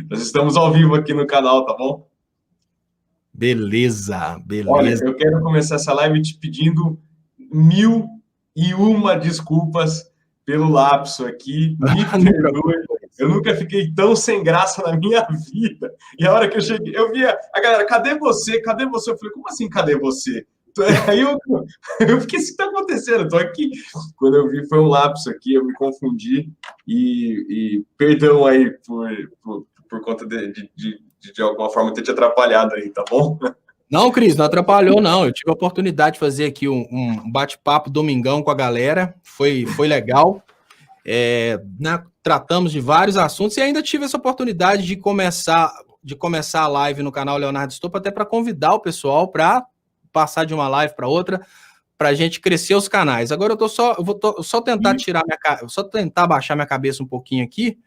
Nós estamos ao vivo aqui no canal, tá bom? Beleza, Olha, beleza. eu quero começar essa live te pedindo 1001 desculpas pelo lapso aqui. Me perdoe. Eu nunca fiquei tão sem graça na minha vida. E a hora que eu cheguei, eu via a galera, cadê você? Cadê você? Eu falei, como assim, cadê você? Aí eu fiquei, o que está acontecendo? Eu tô aqui. Quando eu vi, foi um lapso aqui, eu me confundi. E perdão aí por conta de alguma forma ter te atrapalhado aí, tá bom? Não, Cris, não atrapalhou, não. Eu tive a oportunidade de fazer aqui um bate-papo domingão com a galera. Foi legal. Né, tratamos de vários assuntos e ainda tive essa oportunidade de começar a live no canal Leonardo Stoppa, até para convidar o pessoal para passar de uma live para outra, para a gente crescer os canais. Agora eu vou só tentar tentar baixar minha cabeça um pouquinho aqui,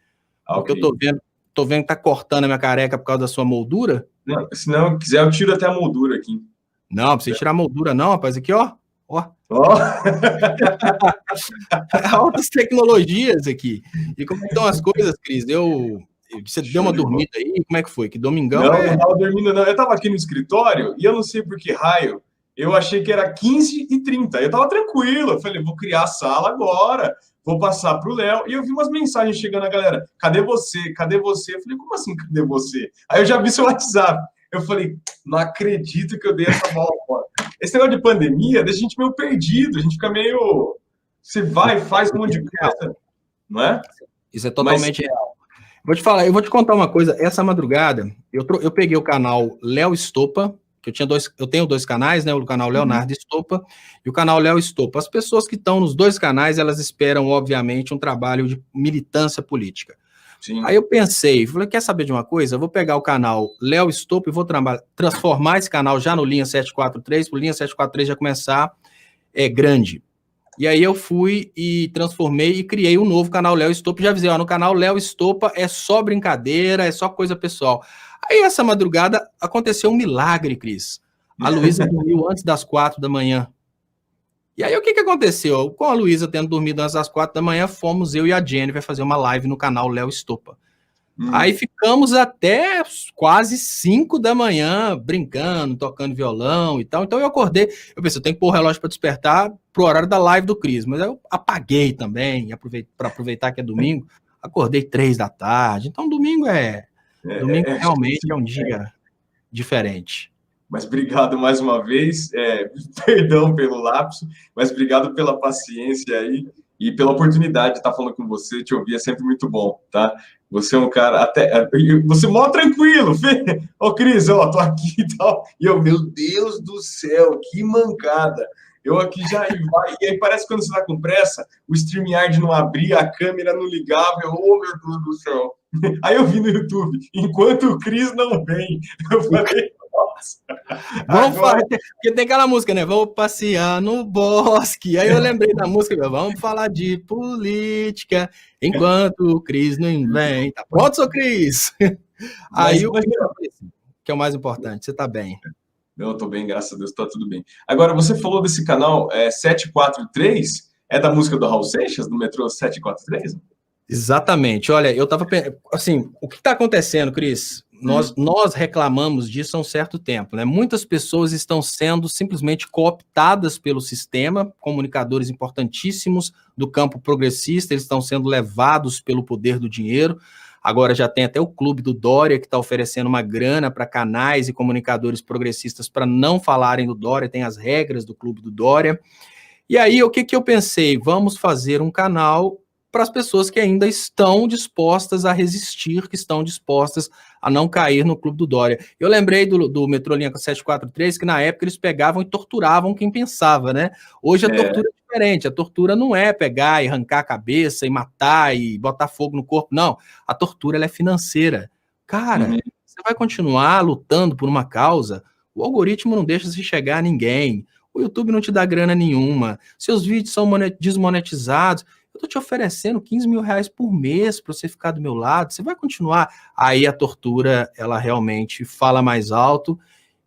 porque Okay. eu tô vendo que tá cortando a minha careca por causa da sua moldura. Não, se não quiser, eu tiro até a moldura aqui. Não, não precisa tirar a moldura não, rapaz. Aqui, ó. Ó. Oh. Altas tecnologias aqui. E como estão as coisas, Cris? Você deu uma dormida aí? Como é que foi? Que domingão não estava dormindo, não. Eu estava aqui no escritório e eu não sei por que raio, eu achei que era 15h30. Eu estava tranquilo. Eu falei, vou criar a sala agora, vou passar para o Léo. E eu vi umas mensagens chegando a galera, cadê você? Cadê você? Eu falei, como assim, cadê você? Aí eu já vi seu WhatsApp. Eu falei, não acredito que eu dei essa bola fora. Esse negócio de pandemia deixa a gente meio perdido, a gente fica meio... Você vai, faz um monte de coisa, não é? Isso é totalmente real. Vou te falar, eu vou te contar uma coisa. Essa madrugada, eu peguei o canal Léo Stoppa, que eu tenho dois canais, né? O canal Leonardo Stoppa e o canal Léo Stoppa. As pessoas que estão nos dois canais, elas esperam, obviamente, um trabalho de militância política. Sim. Aí eu pensei, falei, quer saber de uma coisa? Eu vou pegar o canal Léo Stoppa e vou transformar esse canal já no Linha 743, para o Linha 743 já começar grande. E aí eu fui e transformei e criei um novo canal Léo Stoppa. Já avisei, ó, no canal Léo Stoppa é só brincadeira, é só coisa pessoal. Aí essa madrugada aconteceu um milagre, Cris. A Luísa dormiu antes das 4 da manhã. E aí o que aconteceu? Com a Luísa tendo dormido antes das 4 da manhã, fomos eu e a Jennifer fazer uma live no canal Léo Stoppa. Aí ficamos até quase 5 da manhã brincando, tocando violão e tal. Então eu acordei, eu pensei, eu tenho que pôr o relógio para despertar pro horário da live do Cris, mas eu apaguei também, para aproveitar que é domingo. Acordei 3 da tarde. Então domingo realmente é um dia diferente. Mas obrigado mais uma vez, perdão pelo lapso, mas obrigado pela paciência aí e pela oportunidade de estar falando com você, te ouvir é sempre muito bom, tá? Você é um cara, você mó tranquilo, ô Cris, ó, tô aqui e tal, e eu, meu Deus do céu, que mancada, eu aqui já, e aí parece que quando você tá com pressa, o StreamYard não abria, a câmera não ligava, eu, oh meu Deus do céu, aí eu vi no YouTube, enquanto o Cris não vem, eu falei, vamos falar, porque tem aquela música, né? Vou passear no bosque. Aí eu lembrei da música, vamos falar de política enquanto o Cris não vem. Tá pronto, seu Cris? Aí o que é o mais importante, você tá bem. Não, eu tô bem, graças a Deus, tá tudo bem. Agora, você falou desse canal 743, é da música do Raul Seixas, do Metrô 743? Exatamente. Olha, eu tava assim, o que tá acontecendo, Cris? Nós reclamamos disso há um certo tempo, né? Muitas pessoas estão sendo simplesmente cooptadas pelo sistema, comunicadores importantíssimos do campo progressista, eles estão sendo levados pelo poder do dinheiro. Agora já tem até o Clube do Dória, que está oferecendo uma grana para canais e comunicadores progressistas para não falarem do Dória, tem as regras do Clube do Dória. E aí, o que eu pensei? Vamos fazer um canal para as pessoas que ainda estão dispostas a resistir, que estão dispostas a não cair no Clube do Dória. Eu lembrei do Metrô Linha 743, que na época eles pegavam e torturavam quem pensava, né? Hoje a tortura é diferente, a tortura não é pegar e arrancar a cabeça e matar e botar fogo no corpo, não. A tortura ela é financeira. Cara, você vai continuar lutando por uma causa, o algoritmo não deixa se chegar a ninguém, o YouTube não te dá grana nenhuma, seus vídeos são desmonetizados, eu tô te oferecendo 15 mil reais por mês para você ficar do meu lado, você vai continuar? Aí a tortura, ela realmente fala mais alto,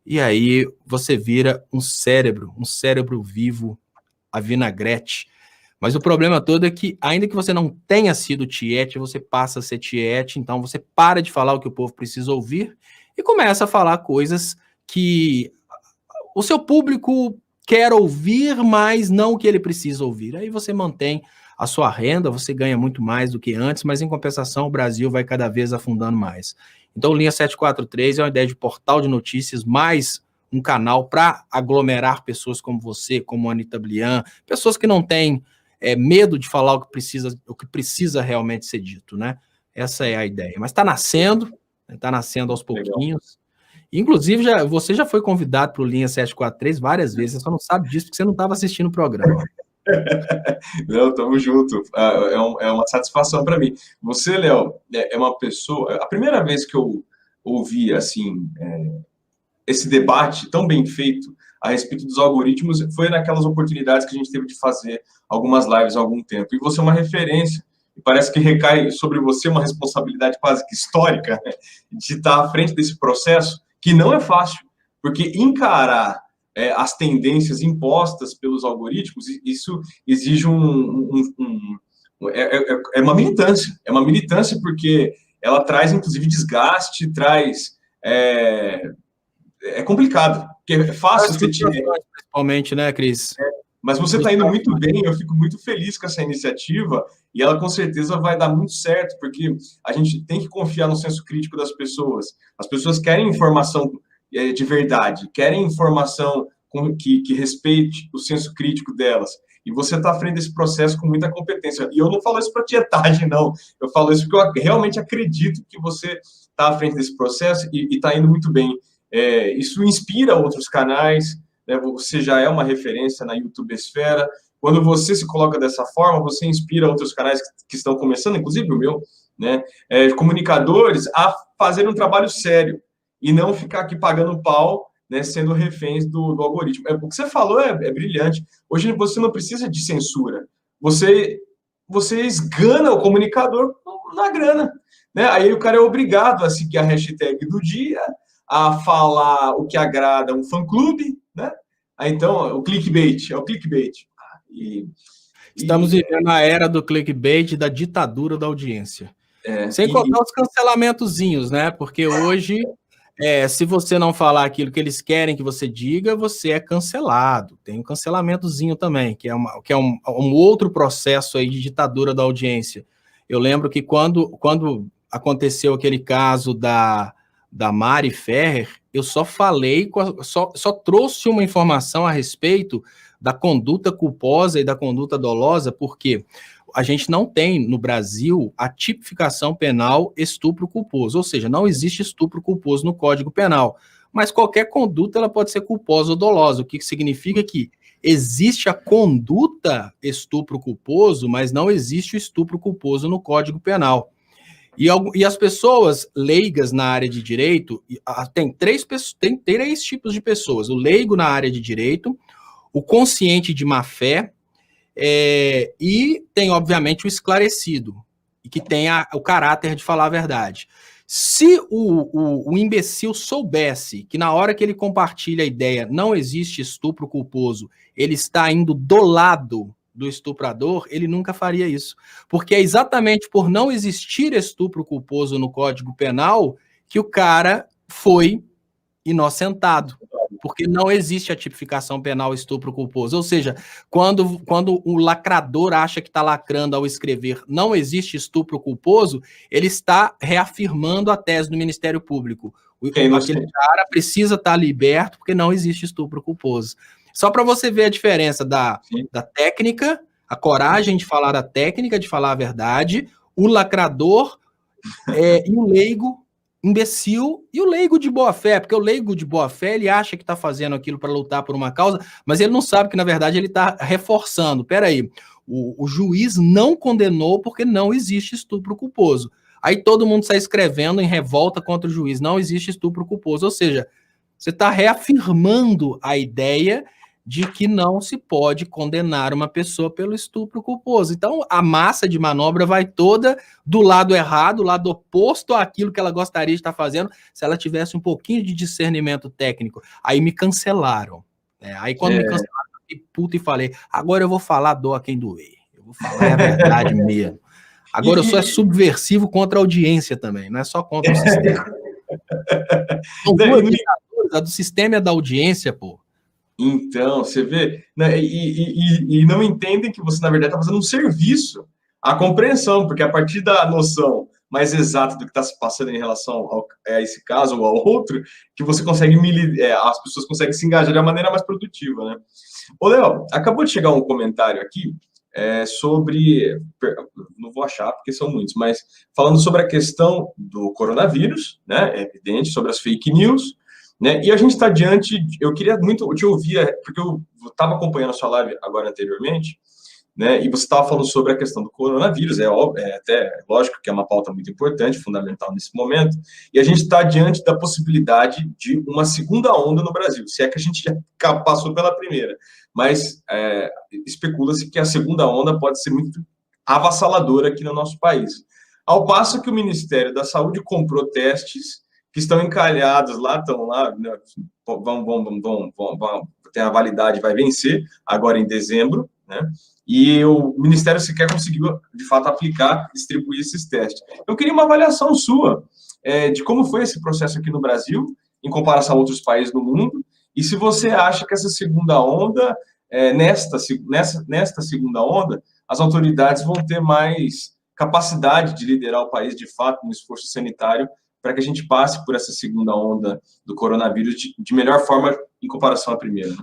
e aí você vira um cérebro vivo, a vinagrete. Mas o problema todo é que, ainda que você não tenha sido tiete, você passa a ser tiete, então você para de falar o que o povo precisa ouvir e começa a falar coisas que o seu público quer ouvir, mas não o que ele precisa ouvir. Aí você mantém a sua renda, você ganha muito mais do que antes, mas em compensação o Brasil vai cada vez afundando mais. Então, Linha 743 é uma ideia de portal de notícias, mais um canal para aglomerar pessoas como você, como a Anita Blian, pessoas que não têm medo de falar o que precisa realmente ser dito, né? Essa é a ideia. Mas está nascendo aos pouquinhos. Inclusive, você já foi convidado para o Linha 743 várias vezes, você só não sabe disso porque você não estava assistindo o programa. Não, tamo junto. É uma satisfação para mim. Você, Léo, é uma pessoa. A primeira vez que eu ouvi assim esse debate tão bem feito a respeito dos algoritmos foi naquelas oportunidades que a gente teve de fazer algumas lives há algum tempo. E você é uma referência. E parece que recai sobre você uma responsabilidade quase que histórica, né, de estar à frente desse processo, que não é fácil, porque encarar as tendências impostas pelos algoritmos, isso exige uma militância porque ela traz, inclusive, desgaste, traz... É complicado, porque é fácil você tirar... Principalmente, né, Cris? Mas você está indo muito bem, eu fico muito feliz com essa iniciativa e ela com certeza vai dar muito certo, porque a gente tem que confiar no senso crítico das pessoas. As pessoas querem informação de verdade, querem informação que respeite o senso crítico delas. E você está à frente desse processo com muita competência. E eu não falo isso para tietagem, não. Eu falo isso porque eu realmente acredito que você está à frente desse processo e está indo muito bem. Isso inspira outros canais, né? Você já é uma referência na YouTube Esfera. Quando você se coloca dessa forma, você inspira outros canais que estão começando, inclusive o meu, né? Comunicadores a fazer um trabalho sério e não ficar aqui pagando pau, né, sendo reféns do algoritmo. O que você falou é brilhante. Hoje você não precisa de censura. Você esgana o comunicador na grana, né? Aí o cara é obrigado a seguir a hashtag do dia, a falar o que agrada um fã-clube, né? Então, o clickbait. Estamos vivendo a era do clickbait e da ditadura da audiência. Sem contar os cancelamentozinhos, né? Porque hoje, se você não falar aquilo que eles querem que você diga, você é cancelado. Tem um cancelamentozinho também, que é um outro processo aí de ditadura da audiência. Eu lembro que quando aconteceu aquele caso da Mari Ferrer, eu só falei, só trouxe uma informação a respeito da conduta culposa e da conduta dolosa, porque a gente não tem no Brasil a tipificação penal estupro culposo, ou seja, não existe estupro culposo no Código Penal, mas qualquer conduta ela pode ser culposa ou dolosa, o que significa que existe a conduta estupro culposo, mas não existe o estupro culposo no Código Penal. E as pessoas leigas na área de direito, tem três tipos de pessoas: o leigo na área de direito, o consciente de má fé, e tem, obviamente, o esclarecido, e que tem o caráter de falar a verdade. Se o imbecil soubesse que na hora que ele compartilha a ideia não existe estupro culposo, ele está indo do lado do estuprador, ele nunca faria isso. Porque é exatamente por não existir estupro culposo no Código Penal que o cara foi inocentado. Porque não existe a tipificação penal estupro culposo. Ou seja, quando o lacrador acha que está lacrando ao escrever não existe estupro culposo, ele está reafirmando a tese do Ministério Público. Aquele cara precisa estar liberto porque não existe estupro culposo. Só para você ver a diferença da técnica, a coragem de falar a técnica, de falar a verdade, o lacrador e o leigo imbecil e o leigo de boa fé, porque o leigo de boa fé, ele acha que está fazendo aquilo para lutar por uma causa, mas ele não sabe que, na verdade, ele está reforçando. Peraí, o juiz não condenou porque não existe estupro culposo. Aí todo mundo sai escrevendo em revolta contra o juiz, não existe estupro culposo, ou seja, você está reafirmando a ideia de que não se pode condenar uma pessoa pelo estupro culposo. Então, a massa de manobra vai toda do lado errado, do lado oposto àquilo que ela gostaria de estar fazendo, se ela tivesse um pouquinho de discernimento técnico. Aí me cancelaram. Aí quando me cancelaram, eu fiquei puto e falei, agora eu vou falar dó a quem doer. vou falar a verdade mesmo. Agora, eu sou subversivo contra a audiência também, não é só contra o sistema. São duas ditaduras, a do sistema e a da audiência, pô. Então, você vê, né, e não entendem que você, na verdade, está fazendo um serviço à compreensão, porque a partir da noção mais exata do que está se passando em relação a esse caso ou ao outro, que você consegue, as pessoas conseguem se engajar de uma maneira mais produtiva, né? Ô, Léo, acabou de chegar um comentário aqui sobre, não vou achar porque são muitos, mas falando sobre a questão do coronavírus, né, é evidente, sobre as fake news, né, e a gente está diante, eu queria muito te ouvir, porque eu estava acompanhando a sua live agora anteriormente, né, e você estava falando sobre a questão do coronavírus, até lógico que é uma pauta muito importante, fundamental nesse momento, e a gente está diante da possibilidade de uma segunda onda no Brasil, se é que a gente já passou pela primeira, mas especula-se que a segunda onda pode ser muito avassaladora aqui no nosso país. Ao passo que o Ministério da Saúde comprou testes que estão encalhados lá, estão lá, né, vão ter a validade, vai vencer agora em dezembro, né? E o Ministério sequer conseguiu, de fato, aplicar, distribuir esses testes. Eu queria uma avaliação sua de como foi esse processo aqui no Brasil, em comparação a outros países do mundo, e se você acha que essa segunda onda, nesta segunda onda, as autoridades vão ter mais capacidade de liderar o país, de fato, no esforço sanitário, para que a gente passe por essa segunda onda do coronavírus de melhor forma em comparação à primeira, né?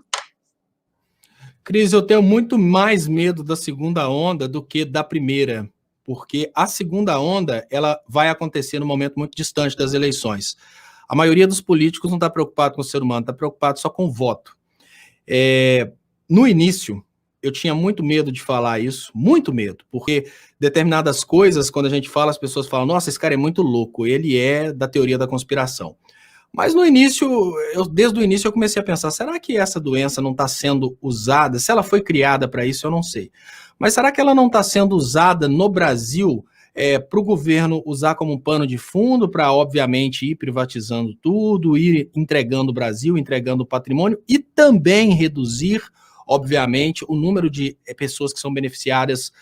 Cris, eu tenho muito mais medo da segunda onda do que da primeira, porque a segunda onda ela vai acontecer num momento muito distante das eleições. A maioria dos políticos não está preocupado com o ser humano, está preocupado só com o voto. No início, eu tinha muito medo de falar isso, muito medo, porque determinadas coisas, quando a gente fala, as pessoas falam, nossa, esse cara é muito louco, ele é da teoria da conspiração. Mas no início, desde o início eu comecei a pensar, será que essa doença não está sendo usada? Se ela foi criada para isso, eu não sei. Mas será que ela não está sendo usada no Brasil para o governo usar como um pano de fundo para, obviamente, ir privatizando tudo, ir entregando o Brasil, entregando o patrimônio e também reduzir, obviamente, o número de pessoas que são beneficiárias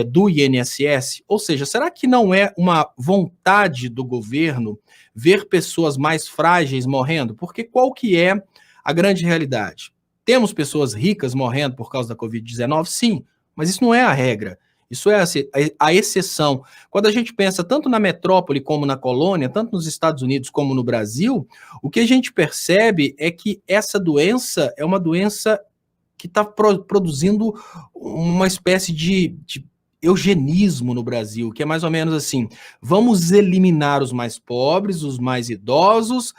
do INSS? Ou seja, será que não é uma vontade do governo ver pessoas mais frágeis morrendo? Porque qual que é a grande realidade? Temos pessoas ricas morrendo por causa da Covid-19? Sim, mas isso não é a regra. Isso é a exceção. Quando a gente pensa tanto na metrópole como na colônia, tanto nos Estados Unidos como no Brasil, o que a gente percebe é que essa doença é uma doença que está produzindo uma espécie de eugenismo no Brasil, que é mais ou menos assim, vamos eliminar os mais pobres, os mais idosos,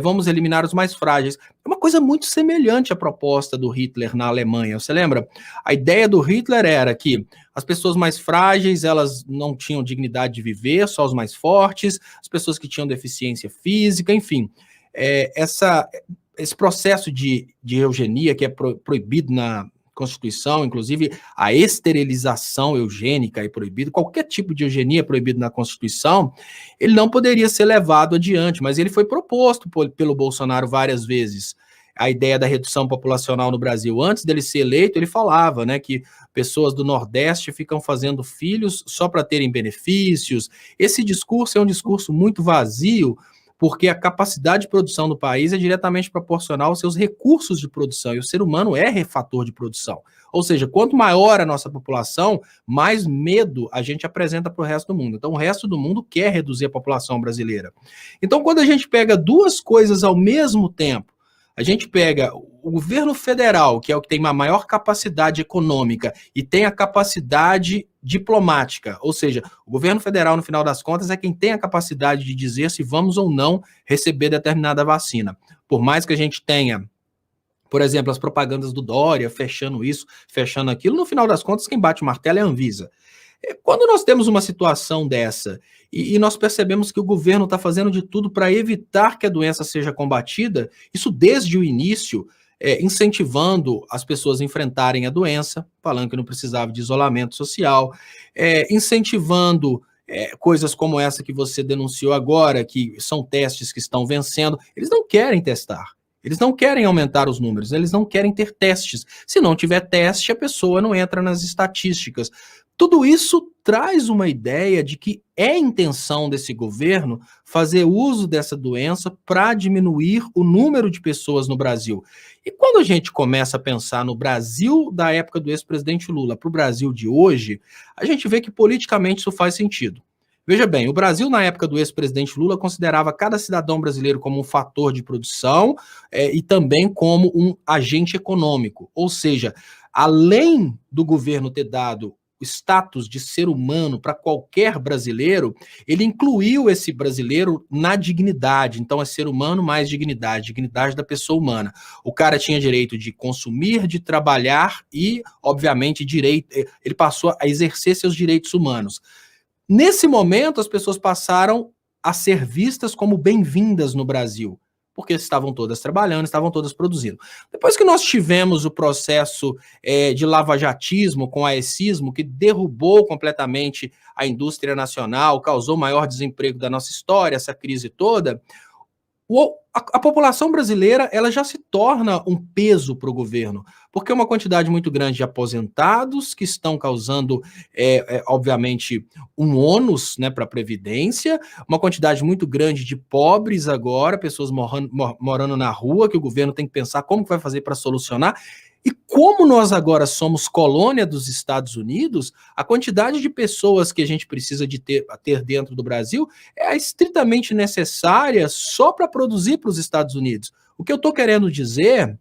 vamos eliminar os mais frágeis. É uma coisa muito semelhante à proposta do Hitler na Alemanha, você lembra? A ideia do Hitler era que as pessoas mais frágeis, elas não tinham dignidade de viver, só os mais fortes, as pessoas que tinham deficiência física, enfim. Esse processo de eugenia que é proibido na Constituição, inclusive a esterilização eugênica é proibido, qualquer tipo de eugenia é proibido na Constituição, ele não poderia ser levado adiante, mas ele foi proposto pelo Bolsonaro várias vezes. A ideia da redução populacional no Brasil, antes dele ser eleito, ele falava, né, que pessoas do Nordeste ficam fazendo filhos só para terem benefícios. Esse discurso é um discurso muito vazio, porque a capacidade de produção do país é diretamente proporcional aos seus recursos de produção, e o ser humano é fator de produção. Ou seja, quanto maior a nossa população, mais medo a gente apresenta para o resto do mundo. Então, o resto do mundo quer reduzir a população brasileira. Então, quando a gente pega duas coisas ao mesmo tempo, a gente pega o governo federal, que é o que tem uma maior capacidade econômica e tem a capacidade diplomática, ou seja, o governo federal, no final das contas, é quem tem a capacidade de dizer se vamos ou não receber determinada vacina. Por mais que a gente tenha, por exemplo, as propagandas do Dória, fechando isso, fechando aquilo, no final das contas, quem bate o martelo é a Anvisa. Quando nós temos uma situação dessa e nós percebemos que o governo está fazendo de tudo para evitar que a doença seja combatida, isso desde o início, incentivando as pessoas a enfrentarem a doença, falando que não precisava de isolamento social, incentivando coisas como essa que você denunciou agora, que são testes que estão vencendo, eles não querem testar. Eles não querem aumentar os números, eles não querem ter testes. Se não tiver teste, a pessoa não entra nas estatísticas. Tudo isso traz uma ideia de que é intenção desse governo fazer uso dessa doença para diminuir o número de pessoas no Brasil. E quando a gente começa a pensar no Brasil da época do ex-presidente Lula para o Brasil de hoje, a gente vê que politicamente isso faz sentido. Veja bem, o Brasil, na época do ex-presidente Lula, considerava cada cidadão brasileiro como um fator de produção e também como um agente econômico. Ou seja, além do governo ter dado o status de ser humano para qualquer brasileiro, ele incluiu esse brasileiro na dignidade. Então, é ser humano mais dignidade, dignidade da pessoa humana. O cara tinha direito de consumir, de trabalhar e, obviamente, ele passou a exercer seus direitos humanos. Nesse momento, as pessoas passaram a ser vistas como bem-vindas no Brasil, porque estavam todas trabalhando, estavam todas produzindo. Depois que nós tivemos o processo de lavajatismo com o aecismo, que derrubou completamente a indústria nacional, causou o maior desemprego da nossa história, essa crise toda, a população brasileira ela já se torna um peso para o governo, porque é uma quantidade muito grande de aposentados que estão causando, obviamente, um ônus, né, para a Previdência, uma quantidade muito grande de pobres agora, pessoas morando na rua, que o governo tem que pensar como que vai fazer para solucionar. E como nós agora somos colônia dos Estados Unidos, a quantidade de pessoas que a gente precisa de ter dentro do Brasil é estritamente necessária só para produzir para os Estados Unidos. O que eu estou querendo dizer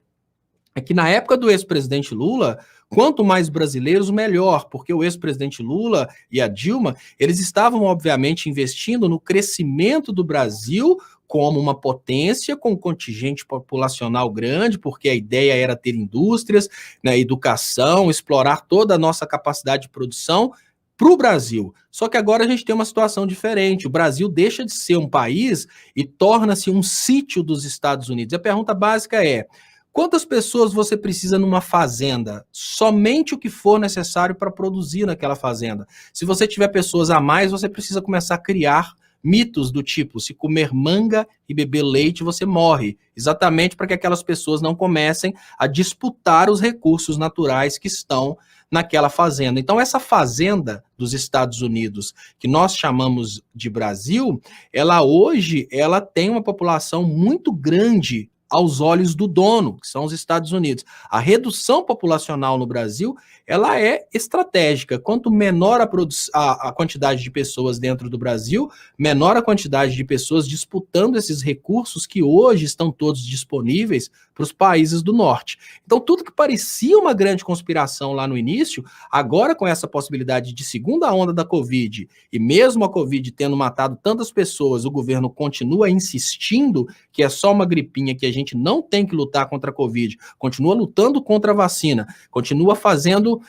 é que na época do ex-presidente Lula, quanto mais brasileiros, melhor, porque o ex-presidente Lula e a Dilma, eles estavam, obviamente, investindo no crescimento do Brasil como uma potência com um contingente populacional grande, porque a ideia era ter indústrias, né, educação, explorar toda a nossa capacidade de produção para o Brasil. Só que agora a gente tem uma situação diferente. O Brasil deixa de ser um país e torna-se um sítio dos Estados Unidos. A pergunta básica é: quantas pessoas você precisa numa fazenda? Somente o que for necessário para produzir naquela fazenda. Se você tiver pessoas a mais, você precisa começar a criar mitos do tipo, se comer manga e beber leite, você morre. Exatamente para que aquelas pessoas não comecem a disputar os recursos naturais que estão naquela fazenda. Então, essa fazenda dos Estados Unidos, que nós chamamos de Brasil, ela hoje tem uma população muito grande aos olhos do dono, que são os Estados Unidos. A redução populacional no Brasil, ela é estratégica. Quanto menor a quantidade de pessoas dentro do Brasil, menor a quantidade de pessoas disputando esses recursos que hoje estão todos disponíveis para os países do norte. Então, tudo que parecia uma grande conspiração lá no início, agora com essa possibilidade de segunda onda da Covid, e mesmo a Covid tendo matado tantas pessoas, o governo continua insistindo que é só uma gripinha, que a gente não tem que lutar contra a Covid, continua lutando contra a vacina, continua fazendo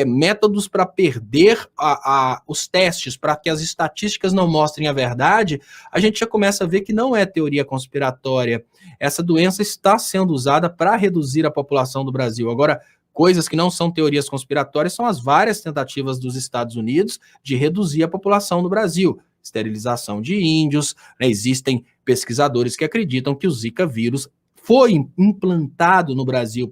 métodos para perder os testes, para que as estatísticas não mostrem a verdade, a gente já começa a ver que não é teoria conspiratória. Essa doença está sendo usada para reduzir a população do Brasil. Agora, coisas que não são teorias conspiratórias são as várias tentativas dos Estados Unidos de reduzir a população do Brasil. Esterilização de índios, né? Existem pesquisadores que acreditam que o Zika vírus foi implantado no Brasil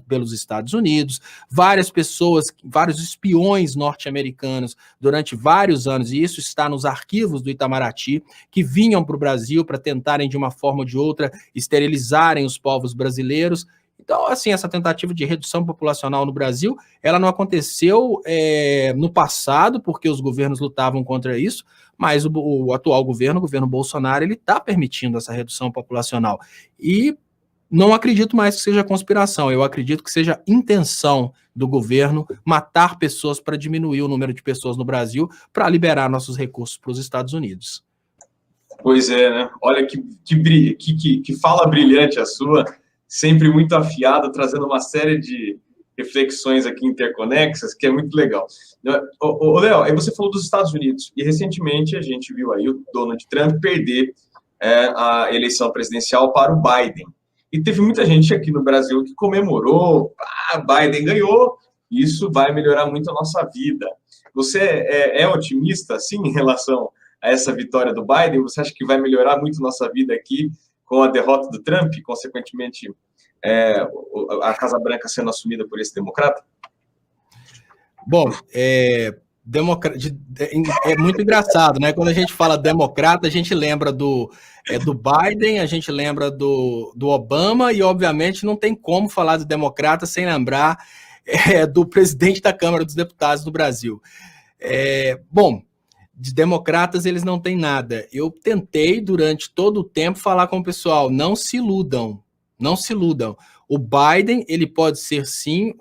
pelos Estados Unidos, várias pessoas, vários espiões norte-americanos durante vários anos, e isso está nos arquivos do Itamaraty, que vinham para o Brasil para tentarem, de uma forma ou de outra, esterilizarem os povos brasileiros. Então, assim, essa tentativa de redução populacional no Brasil, ela não aconteceu no passado, porque os governos lutavam contra isso, mas o atual governo, o governo Bolsonaro, ele está permitindo essa redução populacional. E não acredito mais que seja conspiração, eu acredito que seja intenção do governo matar pessoas para diminuir o número de pessoas no Brasil, para liberar nossos recursos para os Estados Unidos. Pois é, né? Olha que fala brilhante a sua, sempre muito afiada, trazendo uma série de reflexões aqui interconexas, que é muito legal. Léo, aí você falou dos Estados Unidos, e recentemente a gente viu aí o Donald Trump perder a eleição presidencial para o Biden. E teve muita gente aqui no Brasil que comemorou, Biden ganhou, isso vai melhorar muito a nossa vida. Você é otimista, assim, em relação a essa vitória do Biden? Você acha que vai melhorar muito a nossa vida aqui com a derrota do Trump e, consequentemente, a Casa Branca sendo assumida por esse democrata? Bom, é muito engraçado, né? Quando a gente fala democrata, a gente lembra do Biden, a gente lembra do Obama, e obviamente não tem como falar de democrata sem lembrar do presidente da Câmara dos Deputados do Brasil. Bom, de democratas eles não têm nada. Eu tentei durante todo o tempo falar com o pessoal, não se iludam, não se iludam. O Biden, ele pode ser sim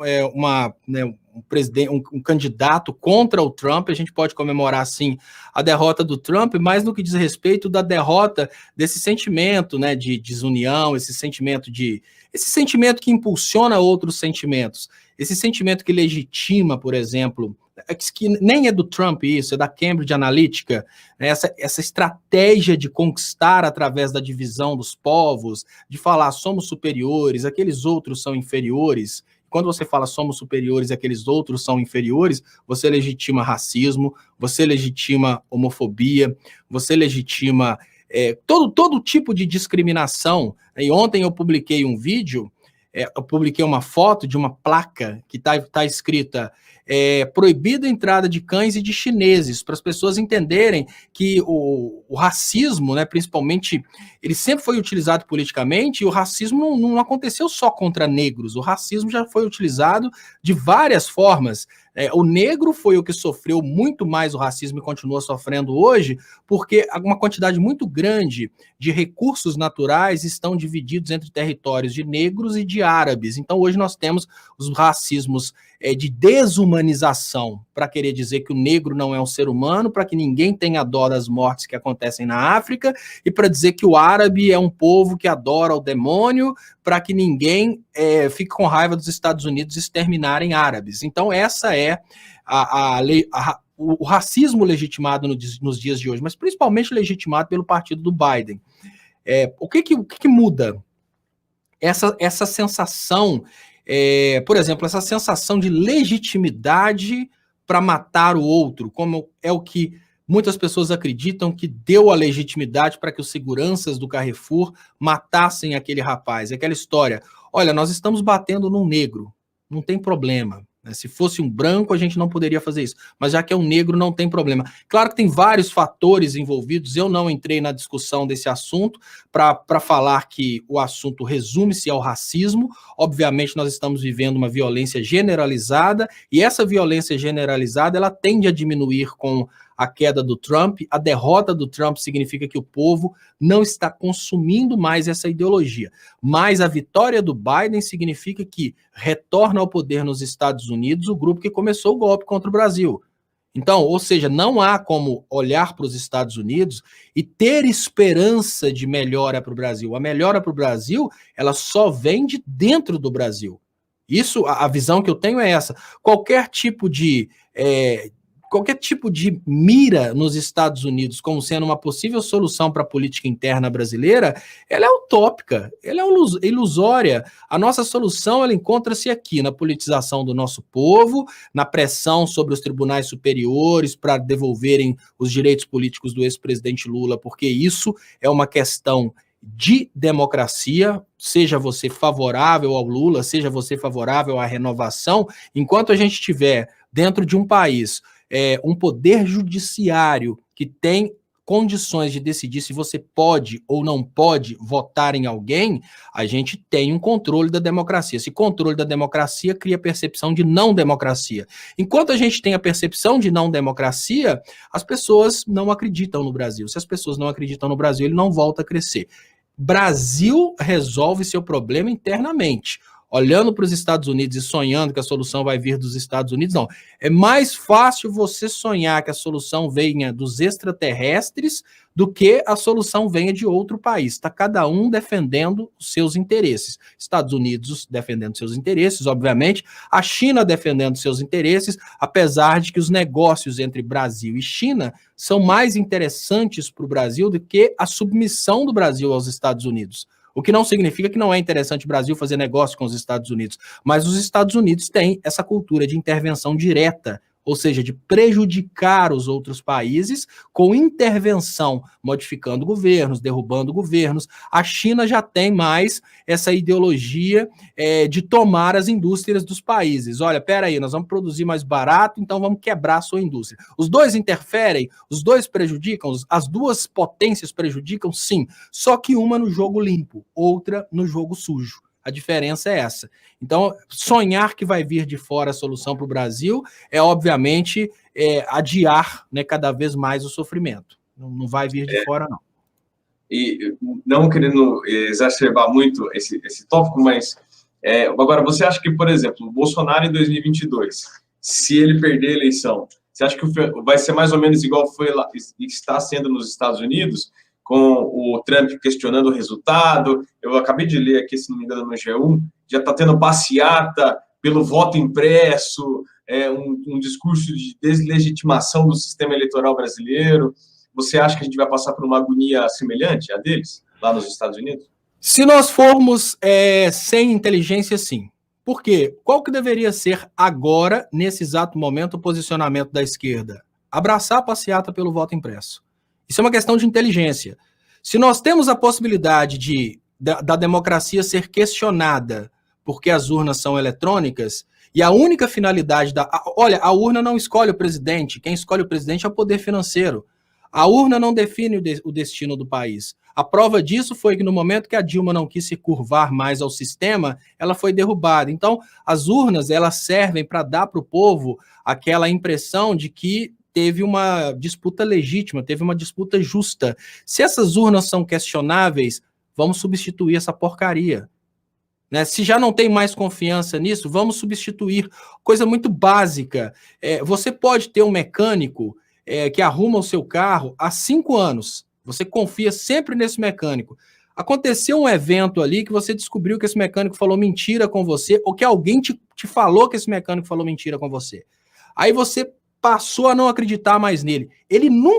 um candidato contra o Trump, a gente pode comemorar, sim, a derrota do Trump, mas no que diz respeito da derrota desse sentimento, né, de desunião, esse sentimento que impulsiona outros sentimentos, esse sentimento que legitima, por exemplo, que nem é do Trump isso, é da Cambridge Analytica, né, essa estratégia de conquistar através da divisão dos povos, de falar somos superiores, aqueles outros são inferiores. Quando você fala somos superiores e aqueles outros são inferiores, você legitima racismo, você legitima homofobia, você legitima todo tipo de discriminação. E ontem eu publiquei um vídeo, eu publiquei uma foto de uma placa que tá escrita proibida a entrada de cães e de chineses, para as pessoas entenderem que o racismo, né, principalmente, ele sempre foi utilizado politicamente, e o racismo não aconteceu só contra negros, o racismo já foi utilizado de várias formas. O negro foi o que sofreu muito mais o racismo e continua sofrendo hoje, porque uma quantidade muito grande de recursos naturais estão divididos entre territórios de negros e de árabes. Então, hoje nós temos os racismos de desumanização, para querer dizer que o negro não é um ser humano, para que ninguém tenha dó das mortes que acontecem na África, e para dizer que o árabe é um povo que adora o demônio, para que ninguém fique com raiva dos Estados Unidos exterminarem árabes. Então, essa é o racismo legitimado nos dias de hoje, mas principalmente legitimado pelo partido do Biden. O que muda? Essa sensação, por exemplo, essa sensação de legitimidade para matar o outro, como é o que muitas pessoas acreditam que deu a legitimidade para que os seguranças do Carrefour matassem aquele rapaz. Aquela história, olha, nós estamos batendo num negro, não tem problema. Se fosse um branco, a gente não poderia fazer isso. Mas já que é um negro, não tem problema. Claro que tem vários fatores envolvidos. Eu não entrei na discussão desse assunto para falar que o assunto resume-se ao racismo. Obviamente, nós estamos vivendo uma violência generalizada, e essa violência generalizada ela tende a diminuir com a queda do Trump. A derrota do Trump significa que o povo não está consumindo mais essa ideologia. Mas a vitória do Biden significa que retorna ao poder nos Estados Unidos o grupo que começou o golpe contra o Brasil. Então, ou seja, não há como olhar para os Estados Unidos e ter esperança de melhora para o Brasil. A melhora para o Brasil, ela só vem de dentro do Brasil. Isso, a visão que eu tenho é essa. Qualquer tipo de mira nos Estados Unidos como sendo uma possível solução para a política interna brasileira, ela é utópica, ela é ilusória. A nossa solução, ela encontra-se aqui, na politização do nosso povo, na pressão sobre os tribunais superiores para devolverem os direitos políticos do ex-presidente Lula, porque isso é uma questão de democracia, seja você favorável ao Lula, seja você favorável à renovação. Enquanto a gente tiver dentro de um país um poder judiciário que tem condições de decidir se você pode ou não pode votar em alguém, a gente tem um controle da democracia. Esse controle da democracia cria percepção de não democracia. Enquanto a gente tem a percepção de não democracia, as pessoas não acreditam no Brasil. Se as pessoas não acreditam no Brasil, ele não volta a crescer. Brasil resolve seu problema internamente. Olhando para os Estados Unidos e sonhando que a solução vai vir dos Estados Unidos, não. É mais fácil você sonhar que a solução venha dos extraterrestres do que a solução venha de outro país. Está cada um defendendo os seus interesses. Estados Unidos defendendo seus interesses, obviamente, a China defendendo seus interesses, apesar de que os negócios entre Brasil e China são mais interessantes para o Brasil do que a submissão do Brasil aos Estados Unidos. O que não significa que não é interessante o Brasil fazer negócio com os Estados Unidos, mas os Estados Unidos têm essa cultura de intervenção direta, ou seja, de prejudicar os outros países com intervenção, modificando governos, derrubando governos. A China já tem mais essa ideologia de tomar as indústrias dos países. Olha, peraí, nós vamos produzir mais barato, então vamos quebrar a sua indústria. Os dois interferem, os dois prejudicam, as duas potências prejudicam, sim, só que uma no jogo limpo, outra no jogo sujo. A diferença é essa. Então, sonhar que vai vir de fora a solução para o Brasil é, obviamente, adiar, né, cada vez mais o sofrimento. Não vai vir de fora, não. E não querendo exacerbar muito esse tópico, mas agora, você acha que, por exemplo, o Bolsonaro em 2022, se ele perder a eleição, você acha que vai ser mais ou menos igual foi lá, está sendo nos Estados Unidos, com o Trump questionando o resultado? Eu acabei de ler aqui, se não me engano, no G1, já está tendo passeata pelo voto impresso, um discurso de deslegitimação do sistema eleitoral brasileiro. Você acha que a gente vai passar por uma agonia semelhante à deles, lá nos Estados Unidos? Se nós formos sem inteligência, sim. Por quê? Qual que deveria ser agora, nesse exato momento, o posicionamento da esquerda? Abraçar a passeata pelo voto impresso. Isso é uma questão de inteligência. Se nós temos a possibilidade da democracia ser questionada porque as urnas são eletrônicas, e a única finalidade olha, a urna não escolhe o presidente, quem escolhe o presidente é o poder financeiro. A urna não define o destino do país. A prova disso foi que no momento que a Dilma não quis se curvar mais ao sistema, ela foi derrubada. Então, as urnas, elas servem para dar para o povo aquela impressão de que teve uma disputa legítima, teve uma disputa justa. Se essas urnas são questionáveis, vamos substituir essa porcaria. Né? Se já não tem mais confiança nisso, vamos substituir. Coisa muito básica. Você pode ter um mecânico que arruma o seu carro há 5 anos. Você confia sempre nesse mecânico. Aconteceu um evento ali que você descobriu que esse mecânico falou mentira com você, ou que alguém te falou que esse mecânico falou mentira com você. Aí você passou a não acreditar mais nele.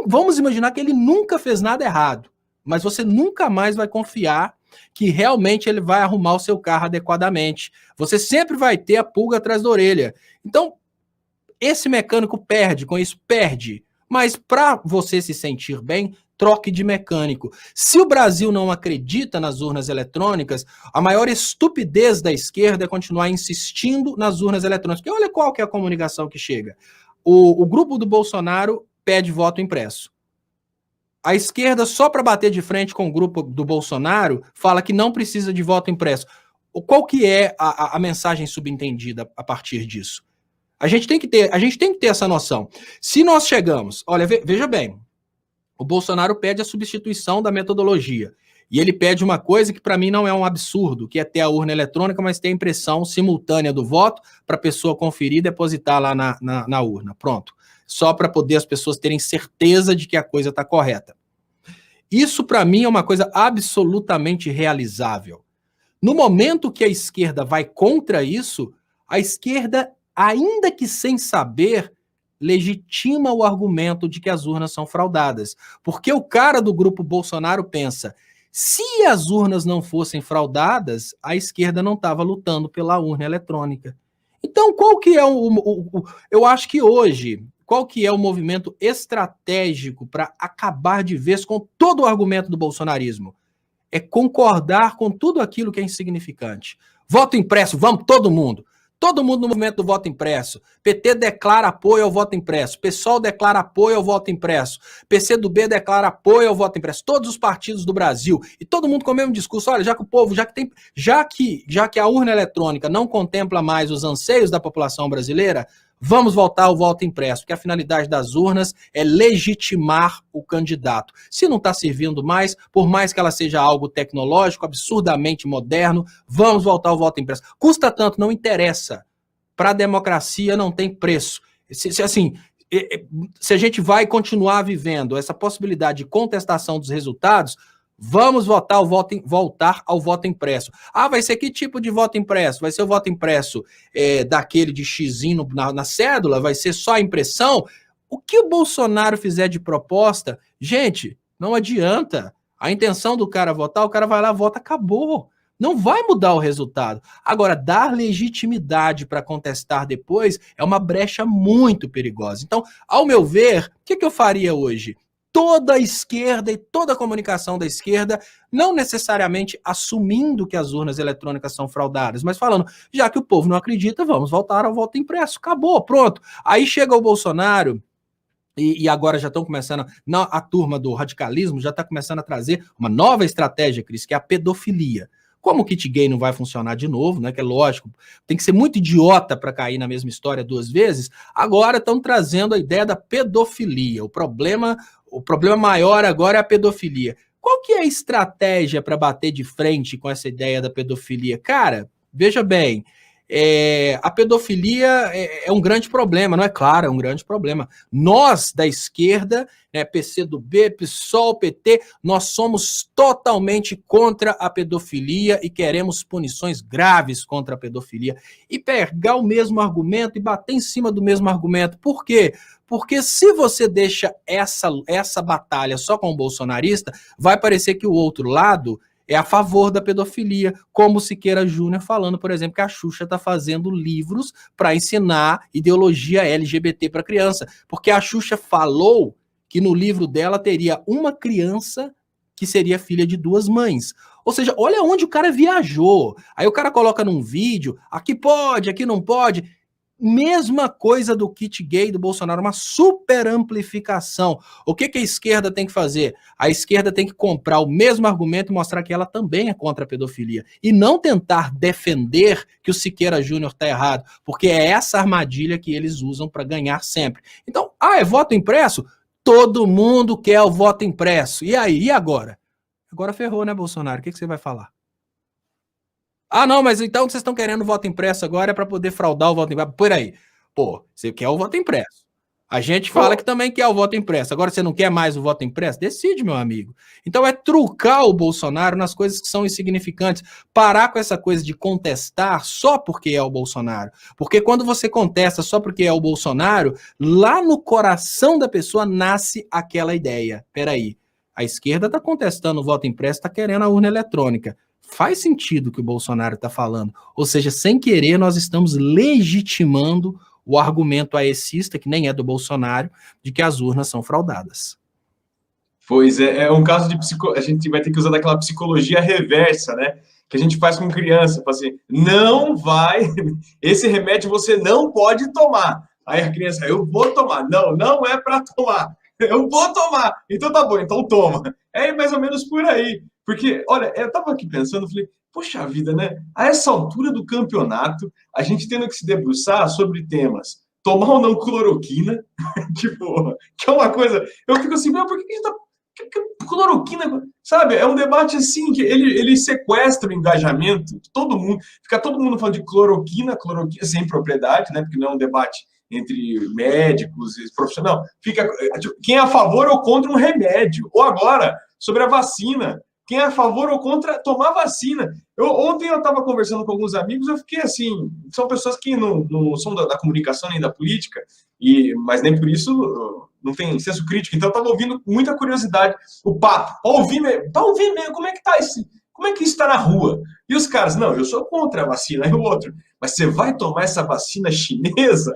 Vamos imaginar que ele nunca fez nada errado, mas você nunca mais vai confiar que realmente ele vai arrumar o seu carro adequadamente. Você sempre vai ter a pulga atrás da orelha. Então, esse mecânico perde, com isso perde. Mas para você se sentir bem, troque de mecânico. Se o Brasil não acredita nas urnas eletrônicas, a maior estupidez da esquerda é continuar insistindo nas urnas eletrônicas. Porque olha qual que é a comunicação que chega. O grupo do Bolsonaro pede voto impresso. A esquerda, só para bater de frente com o grupo do Bolsonaro, fala que não precisa de voto impresso. Qual que é a mensagem subentendida a partir disso? A gente tem que ter essa noção. Se nós chegamos... Olha, veja bem, o Bolsonaro pede a substituição da metodologia. E ele pede uma coisa que para mim não é um absurdo, que é ter a urna eletrônica, mas ter a impressão simultânea do voto para a pessoa conferir e depositar lá na urna. Pronto. Só para poder as pessoas terem certeza de que a coisa está correta. Isso para mim é uma coisa absolutamente realizável. No momento que a esquerda vai contra isso, a esquerda, ainda que sem saber, legitima o argumento de que as urnas são fraudadas. Porque o cara do grupo Bolsonaro pensa, se as urnas não fossem fraudadas, a esquerda não estava lutando pela urna eletrônica. Então, qual que é eu acho que hoje, qual que é o movimento estratégico para acabar de vez com todo o argumento do bolsonarismo? É concordar com tudo aquilo que é insignificante. Voto impresso, vamos, todo mundo. Todo mundo no movimento do voto impresso. PT declara apoio ao voto impresso. PSOL declara apoio ao voto impresso. PCdoB declara apoio ao voto impresso. Todos os partidos do Brasil. E todo mundo com o mesmo discurso. Olha, já que o povo, já que a urna eletrônica não contempla mais os anseios da população brasileira, vamos voltar ao voto impresso, porque a finalidade das urnas é legitimar o candidato. Se não está servindo mais, por mais que ela seja algo tecnológico, absurdamente moderno, vamos voltar ao voto impresso. Custa tanto, não interessa. Para a democracia não tem preço. Se a gente vai continuar vivendo essa possibilidade de contestação dos resultados, vamos voltar ao voto impresso. Ah, vai ser que tipo de voto impresso? Vai ser o voto impresso daquele de xizinho na cédula? Vai ser só a impressão? O que o Bolsonaro fizer de proposta, gente, não adianta. A intenção do cara votar, o cara vai lá, vota, acabou. Não vai mudar o resultado. Agora, dar legitimidade para contestar depois é uma brecha muito perigosa. Então, ao meu ver, o que eu faria hoje? Toda a esquerda e toda a comunicação da esquerda, não necessariamente assumindo que as urnas eletrônicas são fraudadas, mas falando, já que o povo não acredita, vamos voltar ao voto impresso. Acabou, pronto. Aí chega o Bolsonaro, e agora já estão começando, a turma do radicalismo já está começando a trazer uma nova estratégia, Cris, que é a pedofilia. Como o kit gay não vai funcionar de novo, né? Que é lógico, tem que ser muito idiota para cair na mesma história 2 vezes. Agora estão trazendo a ideia da pedofilia. O problema maior agora é a pedofilia. Qual que é a estratégia para bater de frente com essa ideia da pedofilia? Cara, veja bem, a pedofilia é um grande problema, não é claro, é um grande problema. Nós, da esquerda, né, PCdoB, PSOL, PT, nós somos totalmente contra a pedofilia e queremos punições graves contra a pedofilia. E pegar o mesmo argumento e bater em cima do mesmo argumento. Por quê? Porque se você deixa essa batalha só com o bolsonarista, vai parecer que o outro lado é a favor da pedofilia, como o Siqueira Júnior falando, por exemplo, que a Xuxa está fazendo livros para ensinar ideologia LGBT para criança, porque a Xuxa falou que no livro dela teria uma criança que seria filha de 2 mães. Ou seja, olha onde o cara viajou. Aí o cara coloca num vídeo, aqui pode, aqui não pode. Mesma coisa do kit gay do Bolsonaro, uma super amplificação. O que a esquerda tem que fazer? A esquerda tem que comprar o mesmo argumento e mostrar que ela também é contra a pedofilia. E não tentar defender que o Siqueira Júnior está errado, porque é essa armadilha que eles usam para ganhar sempre. Então, é voto impresso? Todo mundo quer o voto impresso. E aí, e agora? Agora ferrou, né, Bolsonaro? O que você vai falar? Não, mas então vocês estão querendo voto impresso agora para poder fraudar o voto impresso. Por aí. Pô, você quer o voto impresso. A gente fala que também quer o voto impresso. Agora você não quer mais o voto impresso? Decide, meu amigo. Então é trucar o Bolsonaro nas coisas que são insignificantes. Parar com essa coisa de contestar só porque é o Bolsonaro. Porque quando você contesta só porque é o Bolsonaro, lá no coração da pessoa nasce aquela ideia. Peraí, a esquerda está contestando o voto impresso, está querendo a urna eletrônica. Faz sentido o que o Bolsonaro está falando. Ou seja, sem querer, nós estamos legitimando o argumento aecista, que nem é do Bolsonaro, de que as urnas são fraudadas. Pois é um caso de a gente vai ter que usar daquela psicologia reversa, né? Que a gente faz com criança, assim, não vai, esse remédio você não pode tomar. Aí a criança, eu vou tomar. Não, não é para tomar. Eu vou tomar. Então tá bom, então toma. É mais ou menos por aí. Porque, olha, eu tava aqui pensando, falei, poxa vida, né? A essa altura do campeonato, a gente tendo que se debruçar sobre temas. Tomar ou não cloroquina, tipo, que é uma coisa... Eu fico assim, por que a gente tá... Cloroquina, sabe? É um debate assim, que ele sequestra o engajamento de todo mundo. Fica todo mundo falando de cloroquina sem propriedade, né? Porque não é um debate entre médicos e profissionais. Não, fica quem é a favor ou contra um remédio. Ou agora, sobre a vacina. Quem é a favor ou contra tomar vacina. Ontem eu estava conversando com alguns amigos, eu fiquei assim, são pessoas que não são da comunicação nem da política, mas nem por isso não tem senso crítico, então eu estava ouvindo com muita curiosidade o papo, para ouvir mesmo, como é que está como é que isso está na rua? E os caras, não, eu sou contra a vacina, e o outro, mas você vai tomar essa vacina chinesa?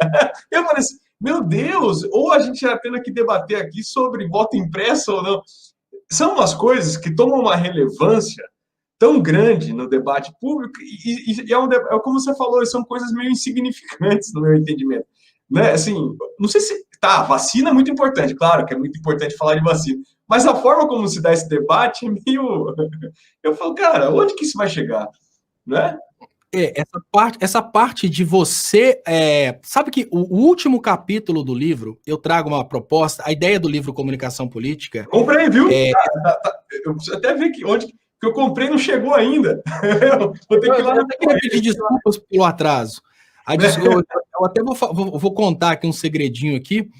Eu falei assim, meu Deus, ou a gente ia tendo que debater aqui sobre voto impresso ou não. São umas coisas que tomam uma relevância tão grande no debate público e como você falou, são coisas meio insignificantes no meu entendimento. Né? Assim, não sei se... vacina é muito importante, claro que é muito importante falar de vacina, mas a forma como se dá esse debate é meio... Eu falo, cara, onde que isso vai chegar? Né? Essa parte de você... sabe que o último capítulo do livro, eu trago uma proposta, a ideia do livro Comunicação Política... Comprei, viu? Eu preciso até ver onde que eu comprei não chegou ainda. Vou ter que ir lá. Eu queria pedir desculpas pelo atraso. Eu até vou contar aqui um segredinho aqui.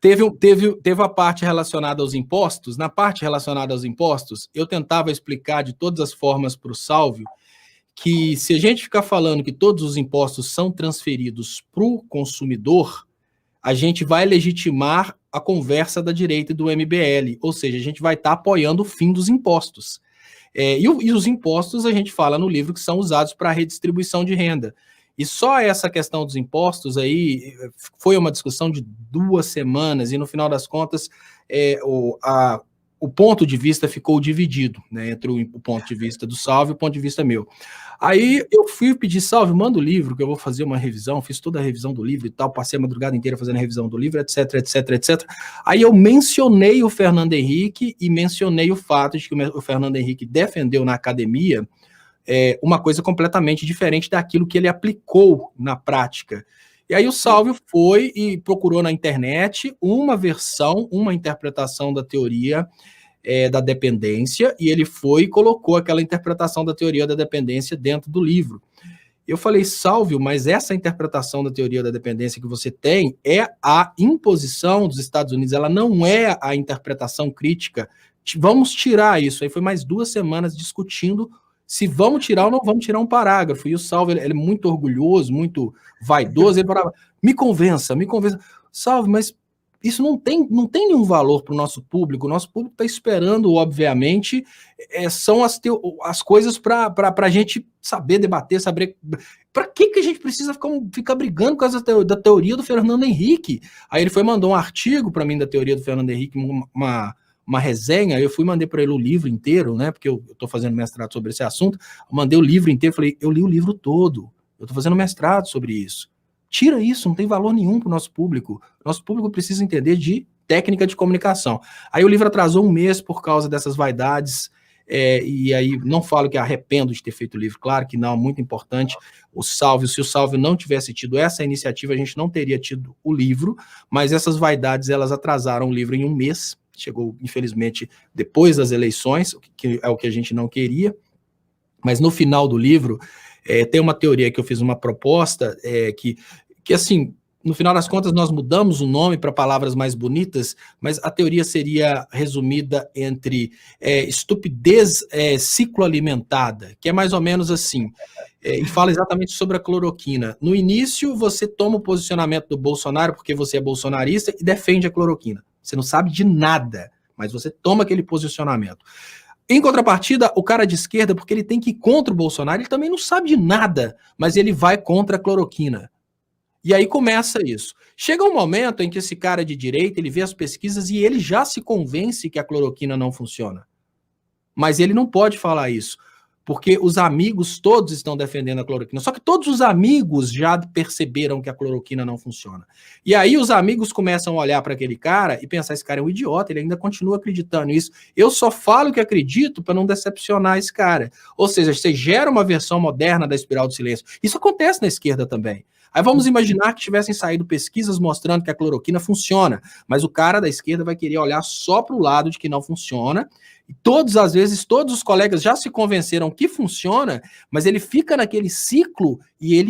Teve a parte relacionada aos impostos. Na parte relacionada aos impostos, eu tentava explicar de todas as formas para o Sálvio que se a gente ficar falando que todos os impostos são transferidos para o consumidor, a gente vai legitimar a conversa da direita e do MBL, ou seja, a gente vai estar apoiando o fim dos impostos. E os impostos, a gente fala no livro, que são usados para a redistribuição de renda. E só essa questão dos impostos aí foi uma discussão de 2 semanas, e no final das contas, o ponto de vista ficou dividido, né, entre o ponto de vista do Salve e o ponto de vista meu. Aí eu fui pedir, Salve, manda o livro, que eu vou fazer uma revisão, fiz toda a revisão do livro e tal, passei a madrugada inteira fazendo a revisão do livro, etc, etc, etc. Aí eu mencionei o Fernando Henrique e mencionei o fato de que o Fernando Henrique defendeu na academia uma coisa completamente diferente daquilo que ele aplicou na prática. E aí o Salve foi e procurou na internet uma versão, uma interpretação da teoria da dependência, e ele foi e colocou aquela interpretação da teoria da dependência dentro do livro. Eu falei, Salve, mas essa interpretação da teoria da dependência que você tem é a imposição dos Estados Unidos, ela não é a interpretação crítica. Vamos tirar isso. Aí foi mais 2 semanas discutindo se vamos tirar ou não vamos tirar um parágrafo. E o Salve, ele é muito orgulhoso, muito vaidoso, ele falava, me convença. Salve, mas isso não tem nenhum valor para o nosso público está esperando, obviamente, são as coisas para a gente saber debater, saber... Para que a gente precisa ficar brigando por causa da teoria do Fernando Henrique? Aí ele mandou um artigo para mim da teoria do Fernando Henrique, uma resenha, eu mandei para ele o livro inteiro, né, porque eu estou fazendo mestrado sobre esse assunto, eu mandei o livro inteiro, falei, eu li o livro todo, eu estou fazendo mestrado sobre isso. Tira isso, não tem valor nenhum para o nosso público. Nosso público precisa entender de técnica de comunicação. Aí o livro atrasou 1 mês por causa dessas vaidades, e aí não falo que arrependo de ter feito o livro, claro que não, muito importante. Se o Salve não tivesse tido essa iniciativa, a gente não teria tido o livro, mas essas vaidades, elas atrasaram o livro em 1 mês, chegou, infelizmente, depois das eleições, que é o que a gente não queria, mas no final do livro, tem uma teoria que eu fiz uma proposta, que assim, no final das contas, nós mudamos o nome para palavras mais bonitas, mas a teoria seria resumida entre estupidez cicloalimentada, que é mais ou menos assim, e fala exatamente sobre a cloroquina. No início, você toma o posicionamento do Bolsonaro, porque você é bolsonarista, e defende a cloroquina. Você não sabe de nada, mas você toma aquele posicionamento. Em contrapartida, o cara de esquerda, porque ele tem que ir contra o Bolsonaro, ele também não sabe de nada, mas ele vai contra a cloroquina. E aí começa isso. Chega um momento em que esse cara de direita, ele vê as pesquisas e ele já se convence que a cloroquina não funciona. Mas ele não pode falar isso, porque os amigos todos estão defendendo a cloroquina. Só que todos os amigos já perceberam que a cloroquina não funciona. E aí os amigos começam a olhar para aquele cara e pensar, esse cara é um idiota, ele ainda continua acreditando nisso. Eu só falo que acredito para não decepcionar esse cara. Ou seja, você gera uma versão moderna da espiral do silêncio. Isso acontece na esquerda também. Aí vamos imaginar que tivessem saído pesquisas mostrando que a cloroquina funciona, mas o cara da esquerda vai querer olhar só para o lado de que não funciona, e às vezes, todos os colegas já se convenceram que funciona, mas ele fica naquele ciclo e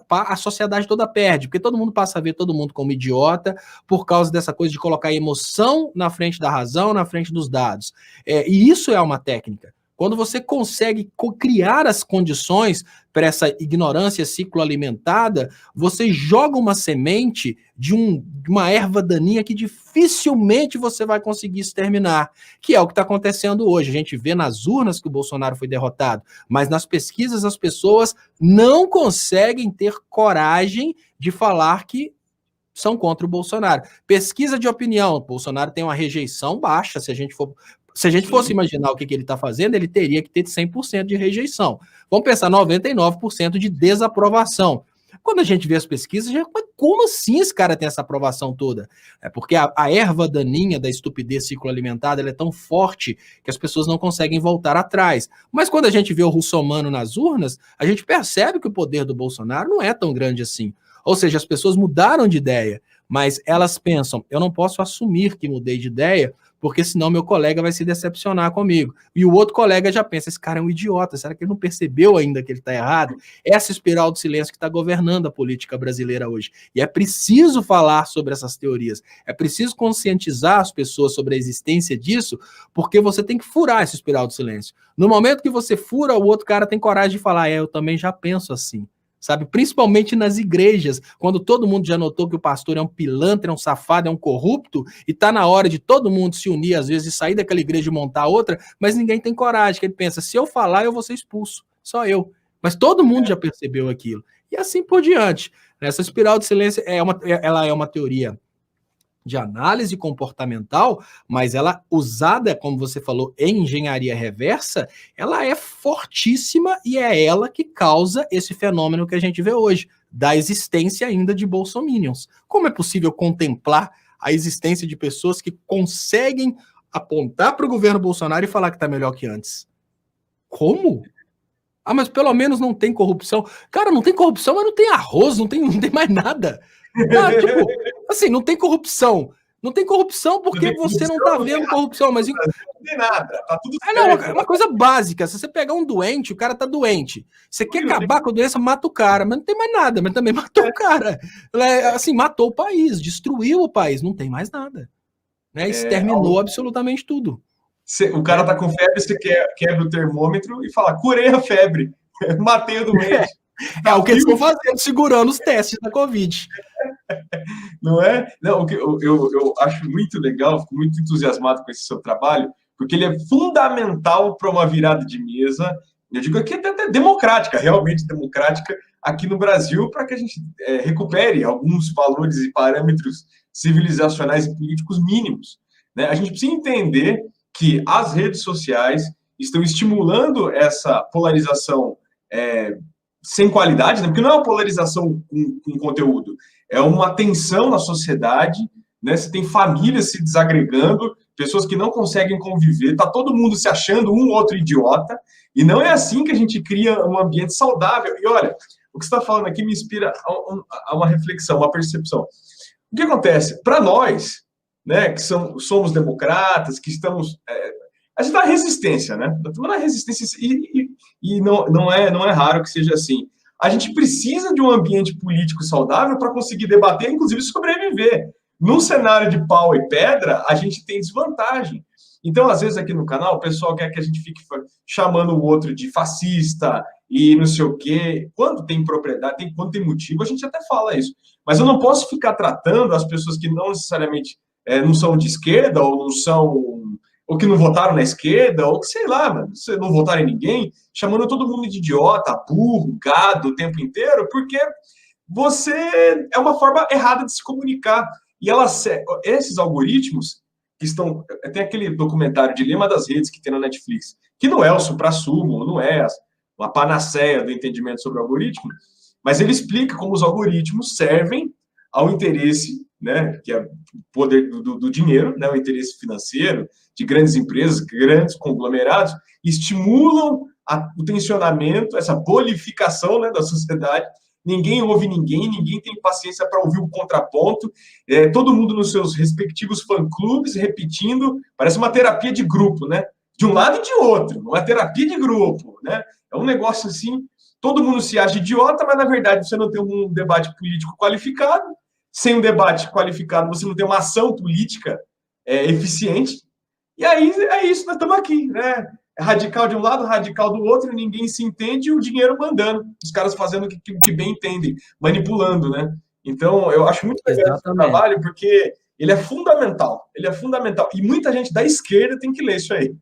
a sociedade toda perde, porque todo mundo passa a ver todo mundo como idiota por causa dessa coisa de colocar emoção na frente da razão, na frente dos dados. E isso é uma técnica. Quando você consegue criar as condições para essa ignorância cicloalimentada, você joga uma semente de uma erva daninha que dificilmente você vai conseguir exterminar, que é o que está acontecendo hoje. A gente vê nas urnas que o Bolsonaro foi derrotado, mas nas pesquisas as pessoas não conseguem ter coragem de falar que são contra o Bolsonaro. Pesquisa de opinião, o Bolsonaro tem uma rejeição baixa, se a gente fosse imaginar o que ele está fazendo, ele teria que ter 100% de rejeição. Vamos pensar 99% de desaprovação. Quando a gente vê as pesquisas, como assim esse cara tem essa aprovação toda? É porque a erva daninha da estupidez cicloalimentada, ela é tão forte que as pessoas não conseguem voltar atrás. Mas quando a gente vê o russomano nas urnas, a gente percebe que o poder do Bolsonaro não é tão grande assim. Ou seja, as pessoas mudaram de ideia, mas elas pensam, eu não posso assumir que mudei de ideia, porque senão meu colega vai se decepcionar comigo. E o outro colega já pensa, esse cara é um idiota, será que ele não percebeu ainda que ele está errado? Essa espiral do silêncio que está governando a política brasileira hoje. E é preciso falar sobre essas teorias, é preciso conscientizar as pessoas sobre a existência disso, porque você tem que furar essa espiral do silêncio. No momento que você fura, o outro cara tem coragem de falar, eu também já penso assim. sabe? Principalmente nas igrejas, quando todo mundo já notou que o pastor é um pilantra, é um safado, é um corrupto, e tá na hora de todo mundo se unir, às vezes, e sair daquela igreja e montar outra, mas ninguém tem coragem, que ele pensa, se eu falar, eu vou ser expulso, só eu. Mas todo mundo já percebeu aquilo. E assim por diante. Essa espiral de silêncio, ela é uma teoria de análise comportamental, mas ela, usada, como você falou, em engenharia reversa, ela é fortíssima e é ela que causa esse fenômeno que a gente vê hoje, da existência ainda de bolsominions. Como é possível contemplar a existência de pessoas que conseguem apontar para o governo Bolsonaro e falar que está melhor que antes? Como? Ah, mas pelo menos não tem corrupção. Cara, não tem corrupção, mas não tem arroz, não tem mais nada. Tá, tipo, assim, não tem corrupção. Não tem corrupção porque você não tá vendo corrupção, mas... Não tem nada, tá tudo certo. Não, é uma coisa básica. Se você pegar um doente, o cara tá doente. Você quer acabar com a doença, mata o cara. Mas não tem mais nada, mas também matou o cara. Assim, matou o país, destruiu o país. Não tem mais nada. Né? Exterminou absolutamente tudo. O cara tá com febre, você quebra o termômetro e fala, curei a febre, matei o doente. É o que eles estão fazendo, segurando os testes da Covid. Não é? Não, eu acho muito legal, fico muito entusiasmado com esse seu trabalho, porque ele é fundamental para uma virada de mesa, eu digo aqui até democrática, realmente democrática, aqui no Brasil, para que a gente recupere alguns valores e parâmetros civilizacionais e políticos mínimos. Né? A gente precisa entender que as redes sociais estão estimulando essa polarização sem qualidade, né? Porque não é uma polarização com conteúdo, é uma tensão na sociedade, né? Você tem famílias se desagregando, pessoas que não conseguem conviver, tá todo mundo se achando um outro idiota, e não é assim que a gente cria um ambiente saudável. E olha, o que você está falando aqui me inspira a uma reflexão, uma percepção. O que acontece? Para nós, né, que somos democratas, que estamos... a gente está na resistência, né? Estamos na resistência e não é raro que seja assim. A gente precisa de um ambiente político saudável para conseguir debater, inclusive sobreviver. Num cenário de pau e pedra, a gente tem desvantagem. Então, às vezes, aqui no canal, o pessoal quer que a gente fique chamando o outro de fascista e não sei o quê. Quando tem propriedade, quando tem motivo, a gente até fala isso. Mas eu não posso ficar tratando as pessoas que não necessariamente não são de esquerda ou não são... ou que não votaram na esquerda, ou que, sei lá, mano, se não votaram em ninguém, chamando todo mundo de idiota, burro, gado o tempo inteiro, porque você é uma forma errada de se comunicar. E esses algoritmos que estão... Tem aquele documentário Dilema das Redes que tem na Netflix, que não é o suprassumo, não é uma panaceia do entendimento sobre o algoritmo, mas ele explica como os algoritmos servem ao interesse, né, que é o poder do dinheiro, né, o interesse financeiro de grandes empresas, grandes conglomerados, estimulam o tensionamento, essa bolificação, né, da sociedade. Ninguém ouve ninguém tem paciência para ouvir o contraponto, todo mundo nos seus respectivos fã-clubes, repetindo, parece uma terapia de grupo, né, de um lado e de outro, uma terapia de grupo, né, é um negócio assim, todo mundo se acha idiota, mas na verdade você não tem um debate político qualificado, sem um debate qualificado você não tem uma ação política eficiente, e aí é isso, nós estamos aqui, né? Radical de um lado, radical do outro, ninguém se entende e o dinheiro mandando, os caras fazendo o que bem entendem, manipulando, né? Então, eu acho muito legal esse trabalho, porque ele é fundamental, e muita gente da esquerda tem que ler isso aí,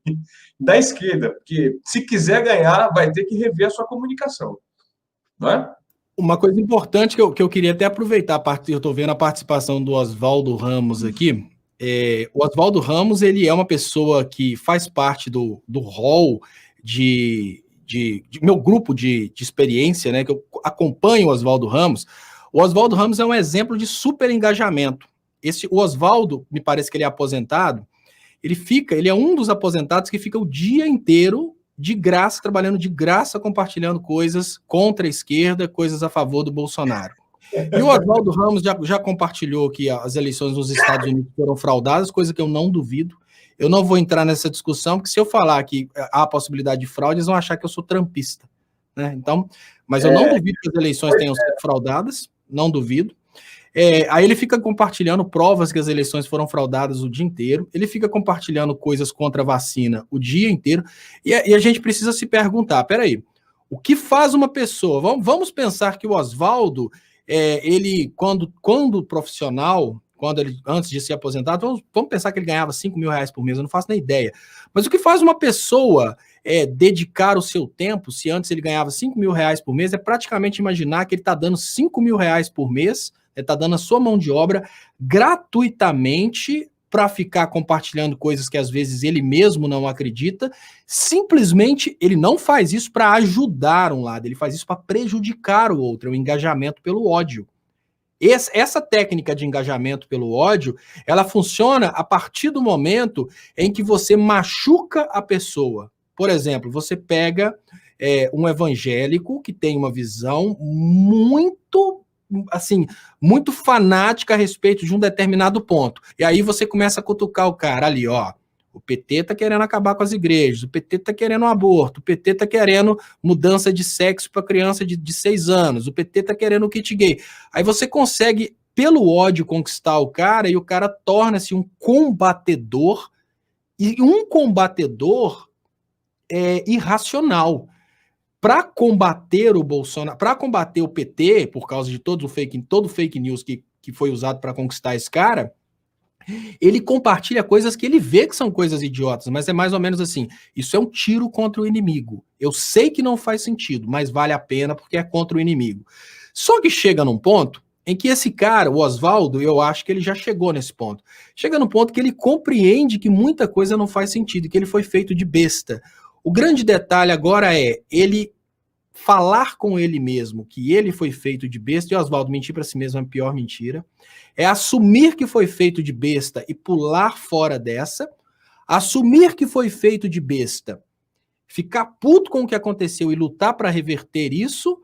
da esquerda, porque se quiser ganhar, vai ter que rever a sua comunicação, não é? Uma coisa importante que eu queria até aproveitar, eu estou vendo a participação do Oswaldo Ramos aqui. O Oswaldo Ramos, ele é uma pessoa que faz parte do hall de meu grupo de experiência, né, que eu acompanho o Oswaldo Ramos. O Oswaldo Ramos é um exemplo de super engajamento. O Oswaldo, me parece que ele é aposentado, ele é um dos aposentados que fica o dia inteiro de graça, trabalhando de graça, compartilhando coisas contra a esquerda, coisas a favor do Bolsonaro. E o Oswaldo Ramos já compartilhou que as eleições nos Estados Unidos foram fraudadas, coisa que eu não duvido. Eu não vou entrar nessa discussão, porque se eu falar que há a possibilidade de fraude, eles vão achar que eu sou trampista. Né? Então, mas eu não duvido que as eleições tenham sido fraudadas, não duvido. Aí ele fica compartilhando provas que as eleições foram fraudadas o dia inteiro, ele fica compartilhando coisas contra a vacina o dia inteiro, e a gente precisa se perguntar, peraí, O que faz uma pessoa? Vamos pensar que o Oswaldo, ele, quando profissional, antes de ser aposentado, vamos pensar que ele ganhava 5 mil reais por mês, eu não faço nem ideia. Mas o que faz uma pessoa dedicar o seu tempo, se antes ele ganhava 5 mil reais por mês, é praticamente imaginar que ele está dando 5 mil reais por mês, ele está dando a sua mão de obra gratuitamente para ficar compartilhando coisas que às vezes ele mesmo não acredita. Simplesmente ele não faz isso para ajudar um lado, ele faz isso para prejudicar o outro, é o engajamento pelo ódio. Essa técnica de engajamento pelo ódio, ela funciona a partir do momento em que você machuca a pessoa. Por exemplo, você pega um evangélico que tem uma visão muito, assim, muito fanática a respeito de um determinado ponto. E aí você começa a cutucar o cara ali, ó. O PT tá querendo acabar com as igrejas, o PT tá querendo um aborto, o PT tá querendo mudança de sexo para criança de 6 anos, o PT tá querendo o kit gay. Aí você consegue, pelo ódio, conquistar o cara e o cara torna-se um combatedor, e um combatedor irracional. Para combater o Bolsonaro, para combater o PT, por causa de todo fake news que foi usado para conquistar esse cara, ele compartilha coisas que ele vê que são coisas idiotas, mas é mais ou menos assim, isso é um tiro contra o inimigo. Eu sei que não faz sentido, mas vale a pena porque é contra o inimigo. Só que chega num ponto em que esse cara, o Oswaldo, eu acho que ele já chegou nesse ponto. Chega num ponto que ele compreende que muita coisa não faz sentido, que ele foi feito de besta. O grande detalhe agora é ele falar com ele mesmo que ele foi feito de besta, e Oswaldo, mentir para si mesmo é a pior mentira, é assumir que foi feito de besta e pular fora dessa, assumir que foi feito de besta, ficar puto com o que aconteceu e lutar para reverter isso,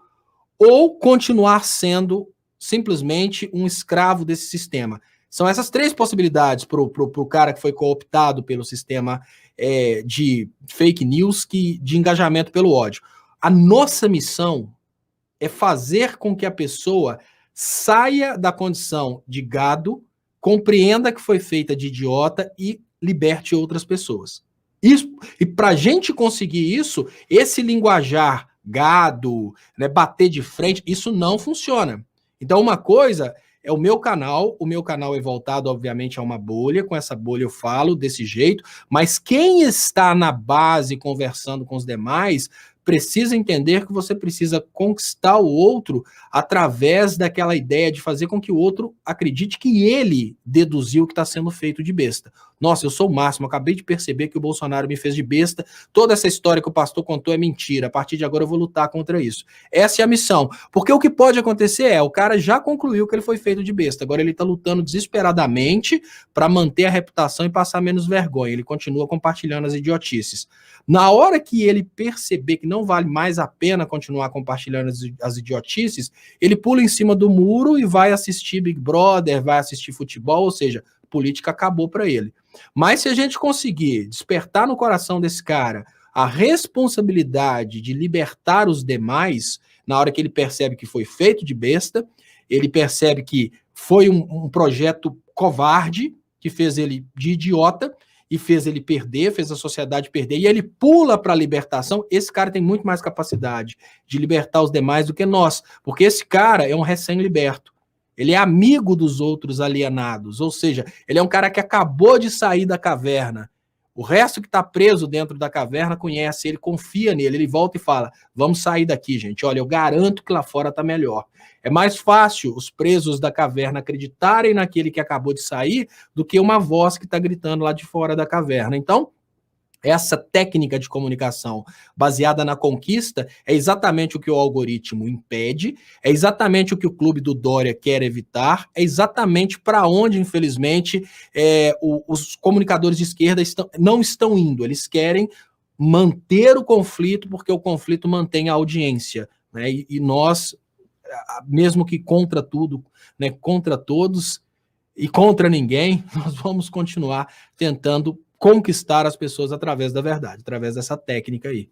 ou continuar sendo simplesmente um escravo desse sistema. São essas 3 possibilidades pro cara que foi cooptado pelo sistema de fake news, de engajamento pelo ódio. A nossa missão é fazer com que a pessoa saia da condição de gado, compreenda que foi feita de idiota e liberte outras pessoas. Isso, e para a gente conseguir isso, esse linguajar gado, né, bater de frente, isso não funciona. Então, uma coisa é o meu canal é voltado, obviamente, a uma bolha, com essa bolha eu falo desse jeito, mas quem está na base conversando com os demais precisa entender que você precisa conquistar o outro através daquela ideia de fazer com que o outro acredite que ele deduziu que está sendo feito de besta. Nossa, eu sou o máximo, acabei de perceber que o Bolsonaro me fez de besta, toda essa história que o pastor contou é mentira, a partir de agora eu vou lutar contra isso. Essa é a missão, porque o que pode acontecer o cara já concluiu que ele foi feito de besta, agora ele está lutando desesperadamente para manter a reputação e passar menos vergonha, ele continua compartilhando as idiotices. Na hora que ele perceber que não vale mais a pena continuar compartilhando as idiotices, ele pula em cima do muro e vai assistir Big Brother, vai assistir futebol, ou seja, a política acabou para ele. Mas se a gente conseguir despertar no coração desse cara a responsabilidade de libertar os demais, na hora que ele percebe que foi feito de besta, ele percebe que foi um projeto covarde, que fez ele de idiota, e fez ele perder, fez a sociedade perder, e ele pula para a libertação, esse cara tem muito mais capacidade de libertar os demais do que nós, porque esse cara é um recém-liberto. Ele é amigo dos outros alienados, ou seja, ele é um cara que acabou de sair da caverna. O resto que está preso dentro da caverna conhece ele, confia nele, ele volta e fala, vamos sair daqui, gente, olha, eu garanto que lá fora está melhor. É mais fácil os presos da caverna acreditarem naquele que acabou de sair do que uma voz que está gritando lá de fora da caverna. Então, essa técnica de comunicação baseada na conquista é exatamente o que o algoritmo impede, é exatamente o que o clube do Dória quer evitar, é exatamente para onde, infelizmente, os comunicadores de esquerda não estão indo. Eles querem manter o conflito, porque o conflito mantém a audiência, né? E nós, mesmo que contra tudo, né, contra todos e contra ninguém, nós vamos continuar tentando conquistar as pessoas através da verdade, através dessa técnica aí.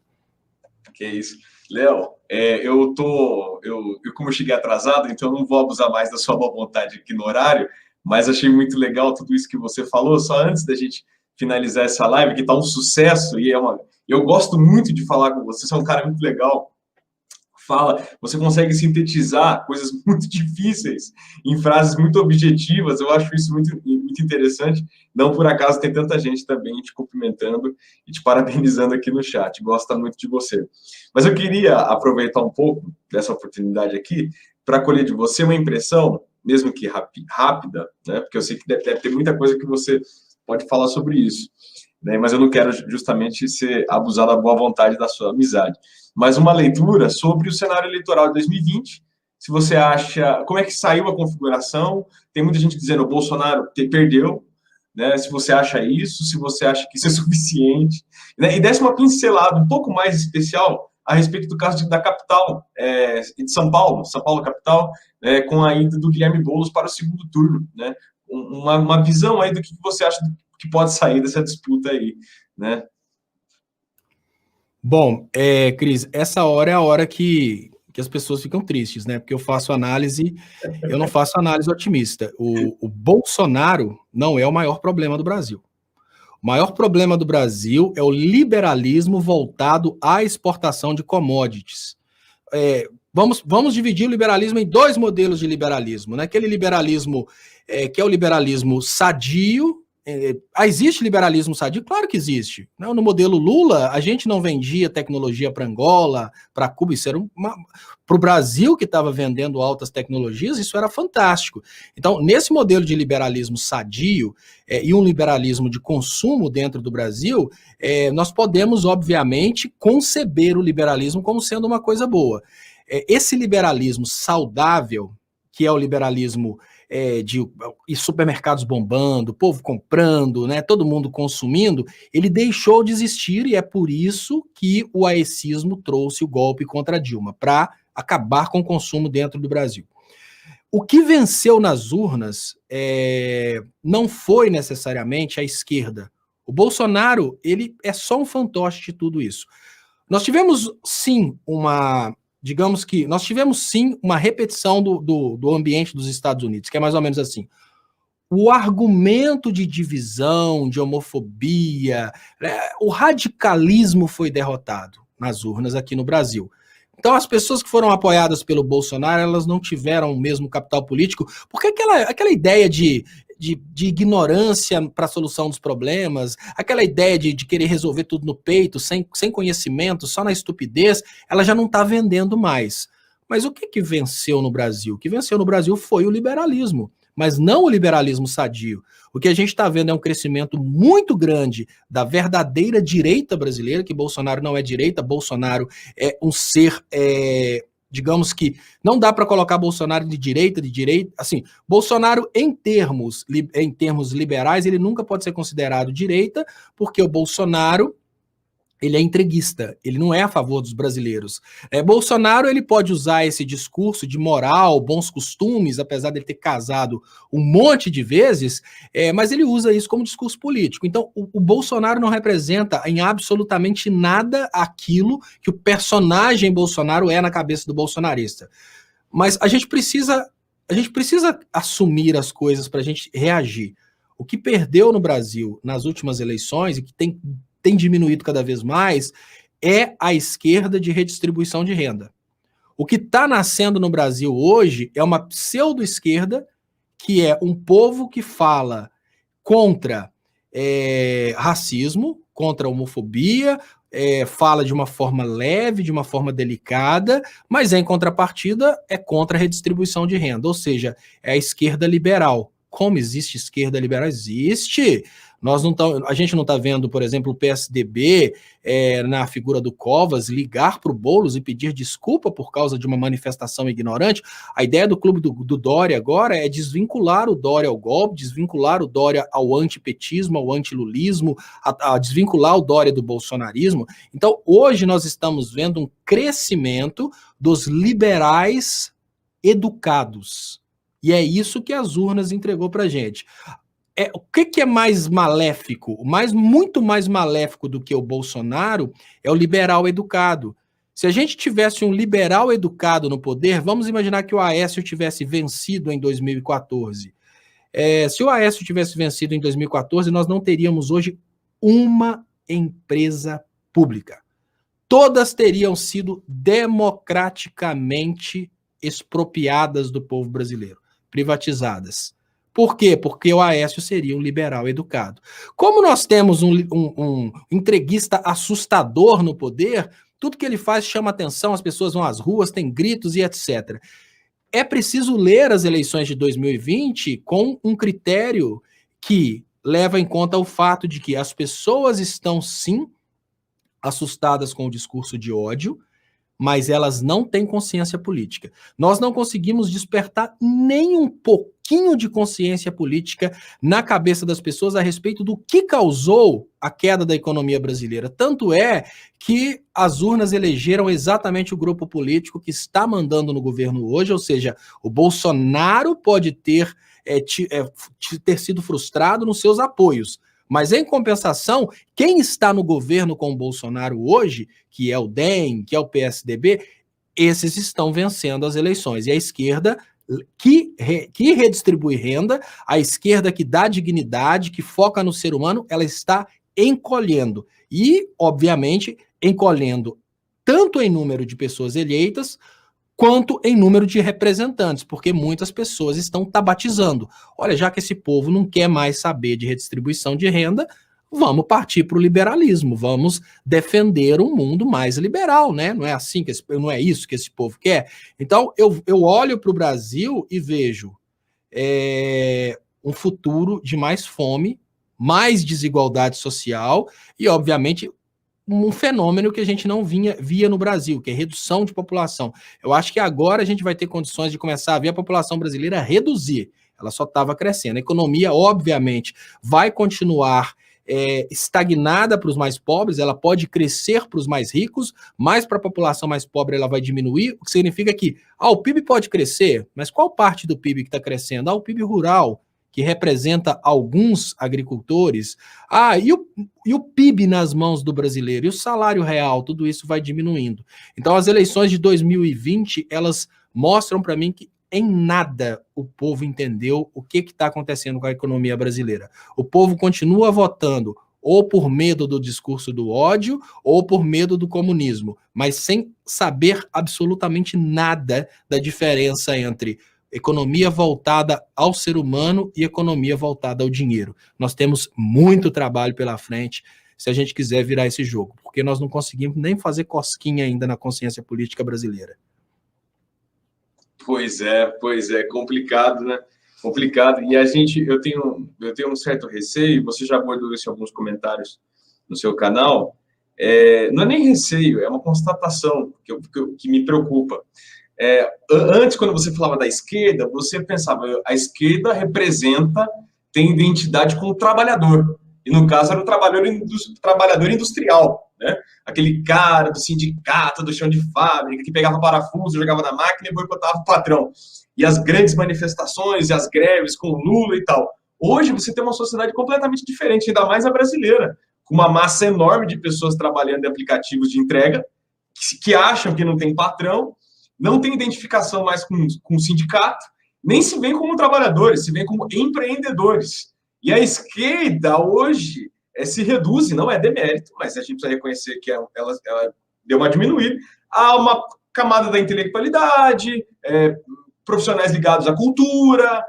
Que isso. Léo, eu como eu cheguei atrasado, então eu não vou abusar mais da sua boa vontade aqui no horário, mas achei muito legal tudo isso que você falou. Só antes da gente finalizar essa live, que está um sucesso, e eu gosto muito de falar com você, você é um cara muito legal, fala, você consegue sintetizar coisas muito difíceis em frases muito objetivas. Eu acho isso muito interessante. Não por acaso tem tanta gente também te cumprimentando e te parabenizando aqui no chat. Gosta muito de você. Mas eu queria aproveitar um pouco dessa oportunidade aqui para colher de você uma impressão, mesmo que rápida, né? Porque eu sei que deve ter muita coisa que você pode falar sobre isso, né? Mas eu não quero justamente ser abusar da boa vontade da sua amizade. Mas uma leitura sobre o cenário eleitoral de 2020. Se você acha, como é que saiu a configuração? Tem muita gente dizendo que o Bolsonaro perdeu, né? Se você acha isso, se você acha que isso é suficiente, né? E desse uma pincelada um pouco mais especial a respeito do caso da capital, de São Paulo capital, com a ida do Guilherme Boulos para o segundo turno, né? Uma visão aí do que você acha que pode sair dessa disputa aí, né? Bom, Cris, essa hora é a hora que as pessoas ficam tristes, né? Porque eu não faço análise otimista. O Bolsonaro não é o maior problema do Brasil. O maior problema do Brasil é o liberalismo voltado à exportação de commodities. Vamos dividir o liberalismo em dois modelos de liberalismo, né? Aquele liberalismo que é o liberalismo sadio. Existe liberalismo sadio? Claro que existe. No modelo Lula, a gente não vendia tecnologia para Angola, para Cuba, isso era para o Brasil que estava vendendo altas tecnologias, isso era fantástico. Então, nesse modelo de liberalismo sadio e um liberalismo de consumo dentro do Brasil, nós podemos, obviamente, conceber o liberalismo como sendo uma coisa boa. Esse liberalismo saudável, que é o liberalismo de supermercados bombando, povo comprando, né, todo mundo consumindo, ele deixou de existir e é por isso que o aecismo trouxe o golpe contra Dilma, para acabar com o consumo dentro do Brasil. O que venceu nas urnas não foi necessariamente a esquerda. O Bolsonaro, ele é só um fantoche de tudo isso. Nós tivemos, sim, nós tivemos sim uma repetição do ambiente dos Estados Unidos, que é mais ou menos assim. O argumento de divisão, de homofobia, o radicalismo foi derrotado nas urnas aqui no Brasil. Então, as pessoas que foram apoiadas pelo Bolsonaro, elas não tiveram o mesmo capital político, porque aquela ideia de ignorância para a solução dos problemas, aquela ideia de querer resolver tudo no peito, sem conhecimento, só na estupidez, ela já não está vendendo mais. Mas o que venceu no Brasil? O que venceu no Brasil foi o liberalismo, mas não o liberalismo sadio. O que a gente está vendo é um crescimento muito grande da verdadeira direita brasileira, que Bolsonaro não é direita, Bolsonaro é um ser... digamos que não dá para colocar Bolsonaro de direita, assim, Bolsonaro em termos liberais, ele nunca pode ser considerado direita, porque o Bolsonaro, ele é entreguista, ele não é a favor dos brasileiros. Bolsonaro, ele pode usar esse discurso de moral, bons costumes, apesar de ele ter casado um monte de vezes, mas ele usa isso como discurso político. Então, o Bolsonaro não representa em absolutamente nada aquilo que o personagem Bolsonaro é na cabeça do bolsonarista. Mas a gente precisa assumir as coisas para a gente reagir. O que perdeu no Brasil nas últimas eleições e que tem diminuído cada vez mais, é a esquerda de redistribuição de renda. O que está nascendo no Brasil hoje é uma pseudo-esquerda, que é um povo que fala contra racismo, contra homofobia, fala de uma forma leve, de uma forma delicada, mas em contrapartida é contra a redistribuição de renda, ou seja, é a esquerda liberal. Como existe esquerda liberal? Existe! A gente não está vendo, por exemplo, o PSDB, na figura do Covas, ligar para o Boulos e pedir desculpa por causa de uma manifestação ignorante. A ideia do clube do Dória agora é desvincular o Dória ao golpe, desvincular o Dória ao antipetismo, ao antilulismo, a desvincular o Dória do bolsonarismo. Então, hoje nós estamos vendo um crescimento dos liberais educados. E é isso que as urnas entregou para a gente. O que é mais maléfico? Muito mais maléfico do que o Bolsonaro é o liberal educado. Se a gente tivesse um liberal educado no poder, vamos imaginar que o Aécio tivesse vencido em 2014. Se o Aécio tivesse vencido em 2014, nós não teríamos hoje uma empresa pública. todas teriam sido democraticamente expropriadas do povo brasileiro, privatizadas. Por quê? Porque o Aécio seria um liberal educado. Como nós temos um entreguista assustador no poder, tudo que ele faz chama atenção, as pessoas vão às ruas, tem gritos e etc. É preciso ler as eleições de 2020 com um critério que leva em conta o fato de que as pessoas estão, sim, assustadas com o discurso de ódio, mas elas não têm consciência política. Nós não conseguimos despertar nem um pouquinho de consciência política na cabeça das pessoas a respeito do que causou a queda da economia brasileira. Tanto é que as urnas elegeram exatamente o grupo político que está mandando no governo hoje, ou seja, o Bolsonaro pode ter sido frustrado nos seus apoios, mas, em compensação, quem está no governo com o Bolsonaro hoje, que é o DEM, que é o PSDB, esses estão vencendo as eleições. E a esquerda que redistribui renda, a esquerda que dá dignidade, que foca no ser humano, ela está encolhendo. E, obviamente, encolhendo tanto em número de pessoas eleitas, quanto em número de representantes, porque muitas pessoas estão tabatizando. Olha, já que esse povo não quer mais saber de redistribuição de renda, vamos partir para o liberalismo, vamos defender um mundo mais liberal, né? Não é assim não é isso que esse povo quer? Então, eu olho para o Brasil e vejo um futuro de mais fome, mais desigualdade social e, obviamente, um fenômeno que a gente não via no Brasil, que é redução de população. Eu acho que agora a gente vai ter condições de começar a ver a população brasileira reduzir. Ela só estava crescendo. A economia, obviamente, vai continuar estagnada para os mais pobres, ela pode crescer para os mais ricos, mas para a população mais pobre ela vai diminuir, o que significa que o PIB pode crescer, mas qual parte do PIB que está crescendo? O PIB rural, que representa alguns agricultores, e o PIB nas mãos do brasileiro, e o salário real, tudo isso vai diminuindo. Então, as eleições de 2020, elas mostram para mim que em nada o povo entendeu o que está acontecendo com a economia brasileira. O povo continua votando ou por medo do discurso do ódio, ou por medo do comunismo, mas sem saber absolutamente nada da diferença entre economia voltada ao ser humano e economia voltada ao dinheiro. Nós temos muito trabalho pela frente se a gente quiser virar esse jogo, porque nós não conseguimos nem fazer cosquinha ainda na consciência política brasileira. Pois é, complicado, né? Complicado. E eu tenho um certo receio, você já abordou isso em alguns comentários no seu canal, não é nem receio, é uma constatação que me preocupa. Antes, quando você falava da esquerda, você pensava, a esquerda tem identidade com o trabalhador, e no caso era o trabalhador industrial, né? Aquele cara do sindicato, do chão de fábrica, que pegava parafuso, jogava na máquina e boicotava o patrão. E as grandes manifestações e as greves com Lula e tal. Hoje você tem uma sociedade completamente diferente, ainda mais a brasileira, com uma massa enorme de pessoas trabalhando em aplicativos de entrega, que acham que não tem patrão, não tem identificação mais com o sindicato, nem se veem como trabalhadores, se veem como empreendedores. E a esquerda hoje se reduz, não é demérito, mas a gente precisa reconhecer que ela deu uma diminuída, há uma camada da intelectualidade, profissionais ligados à cultura,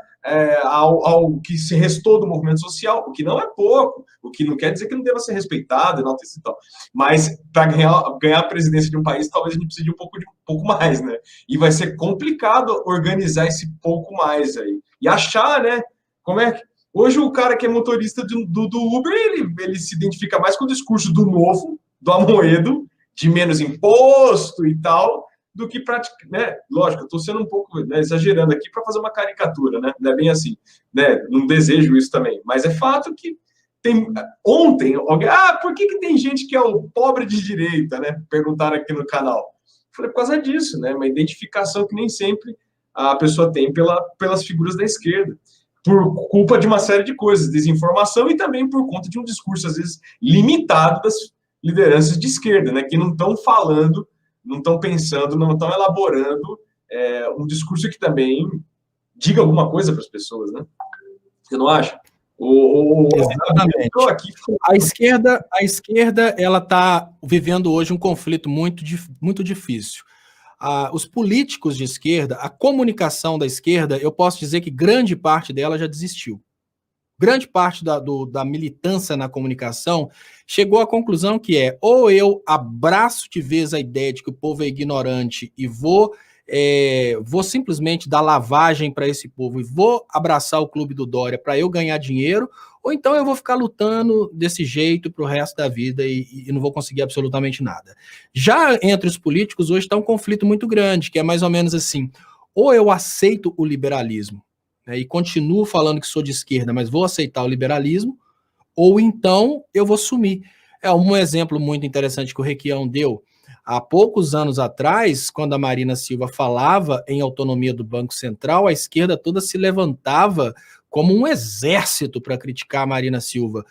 ao que se restou do movimento social, o que não é pouco, o que não quer dizer que não deva ser respeitado, não e tal. Mas para ganhar a presidência de um país, talvez a gente precise de um pouco mais, né? E vai ser complicado organizar esse pouco mais aí. E achar, né? Como é que hoje o cara que é motorista do Uber, ele se identifica mais com o discurso do Novo, do Amoedo, de menos imposto e tal, do que praticar, né? Lógico, eu estou sendo um pouco, né, exagerando aqui para fazer uma caricatura, né? Não é bem assim, né? Não desejo isso também, mas é fato que ontem, alguém, por que tem gente que é o pobre de direita, né? Perguntaram aqui no canal. Eu falei, por causa disso, né? Uma identificação que nem sempre a pessoa tem pelas figuras da esquerda, por culpa de uma série de coisas, desinformação e também por conta de um discurso, às vezes, limitado das lideranças de esquerda, né? Que não estão falando, não estão pensando, não estão elaborando um discurso que também diga alguma coisa para as pessoas, né? Você não acha? Exatamente. A esquerda ela está vivendo hoje um conflito muito difícil. Os políticos de esquerda, a comunicação da esquerda, eu posso dizer que grande parte dela já desistiu. Grande parte da militância na comunicação chegou à conclusão que ou eu abraço de vez a ideia de que o povo é ignorante e vou simplesmente dar lavagem para esse povo e vou abraçar o clube do Dória para eu ganhar dinheiro, ou então eu vou ficar lutando desse jeito para o resto da vida e não vou conseguir absolutamente nada. Já entre os políticos hoje está um conflito muito grande, que é mais ou menos assim, ou eu aceito o liberalismo, né, e continuo falando que sou de esquerda, mas vou aceitar o liberalismo, ou então eu vou sumir. É um exemplo muito interessante que o Requião deu. Há poucos anos atrás, quando a Marina Silva falava em autonomia do Banco Central, a esquerda toda se levantava como um exército para criticar a Marina Silva.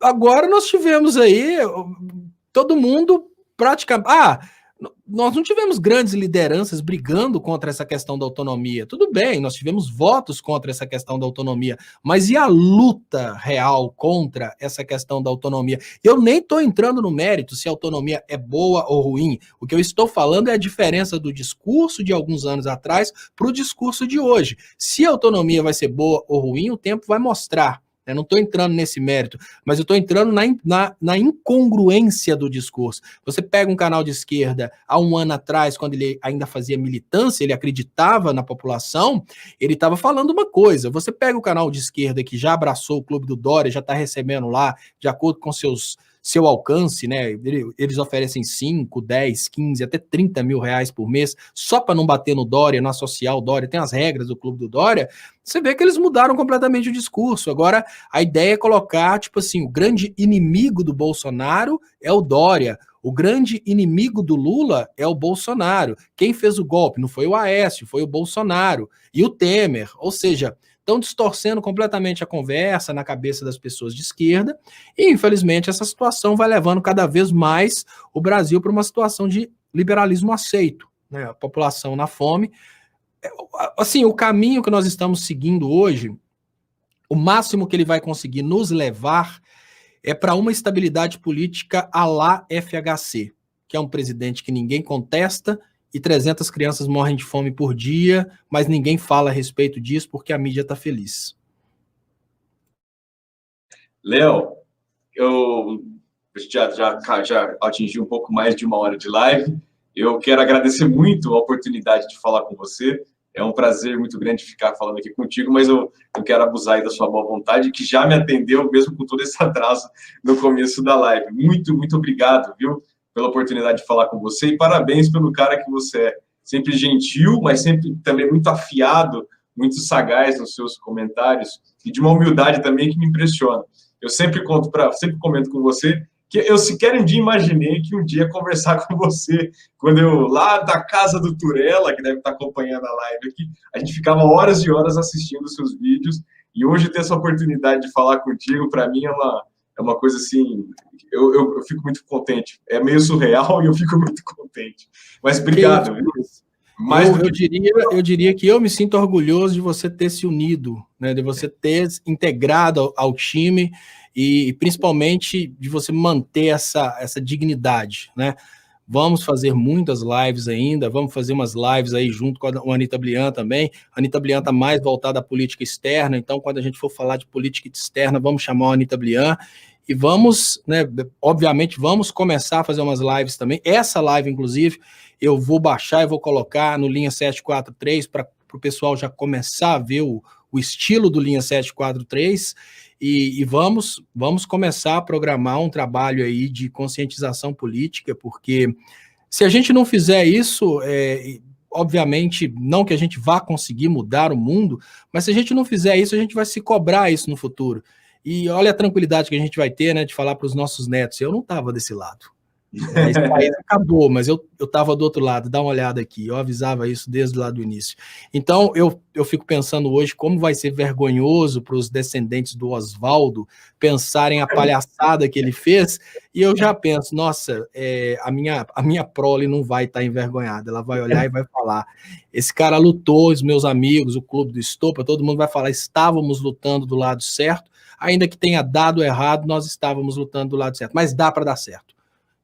Agora nós tivemos aí todo mundo praticamente... nós não tivemos grandes lideranças brigando contra essa questão da autonomia. Tudo bem, nós tivemos votos contra essa questão da autonomia, mas e a luta real contra essa questão da autonomia? Eu nem estou entrando no mérito se a autonomia é boa ou ruim. O que eu estou falando é a diferença do discurso de alguns anos atrás para o discurso de hoje. Se a autonomia vai ser boa ou ruim, o tempo vai mostrar. Eu não estou entrando nesse mérito, mas eu estou entrando na incongruência do discurso. Você pega um canal de esquerda há um ano atrás, quando ele ainda fazia militância, ele acreditava na população, ele estava falando uma coisa. Você pega o canal de esquerda que já abraçou o Clube do Dória, já está recebendo lá, de acordo com seu alcance, né? Eles oferecem 5, 10, 15, até 30 mil reais por mês, só para não bater no Dória, não associar o Dória, tem as regras do Clube do Dória. Você vê que eles mudaram completamente o discurso. Agora, a ideia é colocar, tipo assim, o grande inimigo do Bolsonaro é o Dória, o grande inimigo do Lula é o Bolsonaro. Quem fez o golpe não foi o Aécio, foi o Bolsonaro e o Temer. Ou seja, estão distorcendo completamente a conversa na cabeça das pessoas de esquerda e, infelizmente, essa situação vai levando cada vez mais o Brasil para uma situação de liberalismo aceito, né? A população na fome. Assim, o caminho que nós estamos seguindo hoje, o máximo que ele vai conseguir nos levar é para uma estabilidade política à la FHC, que é um presidente que ninguém contesta e 300 crianças morrem de fome por dia, mas ninguém fala a respeito disso porque a mídia está feliz. Léo, eu já atingi um pouco mais de 1 hora de live. Eu quero agradecer muito a oportunidade de falar com você. É um prazer muito grande ficar falando aqui contigo, mas eu quero abusar aí da sua boa vontade, que já me atendeu, mesmo com todo esse atraso no começo da live. Muito, muito obrigado, viu, pela oportunidade de falar com você e parabéns pelo cara que você é. Sempre gentil, mas sempre também muito afiado, muito sagaz nos seus comentários e de uma humildade também que me impressiona. Eu sempre comento com você que eu sequer um dia imaginei que um dia ia conversar com você, quando eu, lá da casa do Turella, que deve estar acompanhando a live aqui, a gente ficava horas e horas assistindo os seus vídeos, e hoje ter essa oportunidade de falar contigo, para mim é uma coisa assim, eu fico muito contente. É meio surreal e eu fico muito contente. Mas obrigado. Eu diria que eu me sinto orgulhoso de você ter se unido, né, de você ter integrado ao time e principalmente de você manter essa dignidade, né? Vamos fazer muitas lives ainda, vamos fazer umas lives aí junto com a Anita Blian também. A Anita Blian está mais voltada à política externa, então quando a gente for falar de política externa, vamos chamar a Anita Blian e vamos, né, obviamente, vamos começar a fazer umas lives também. Essa live, inclusive, eu vou baixar e vou colocar no Linha 743 para o pessoal já começar a ver o estilo do Linha 743 e vamos começar a programar um trabalho aí de conscientização política, porque se a gente não fizer isso, obviamente, não que a gente vá conseguir mudar o mundo, mas se a gente não fizer isso, a gente vai se cobrar isso no futuro. E olha a tranquilidade que a gente vai ter, né, de falar para os nossos netos, eu não estava desse lado. Esse país acabou, mas eu estava do outro lado, dá uma olhada aqui, eu avisava isso desde lá do início. Então, eu fico pensando hoje como vai ser vergonhoso para os descendentes do Oswaldo pensarem a palhaçada que ele fez, e eu já penso, nossa, a minha prole não vai estar envergonhada, ela vai olhar e vai falar, esse cara lutou, os meus amigos, o Clube do Estopa, todo mundo vai falar, estávamos lutando do lado certo, ainda que tenha dado errado, nós estávamos lutando do lado certo, mas dá para dar certo.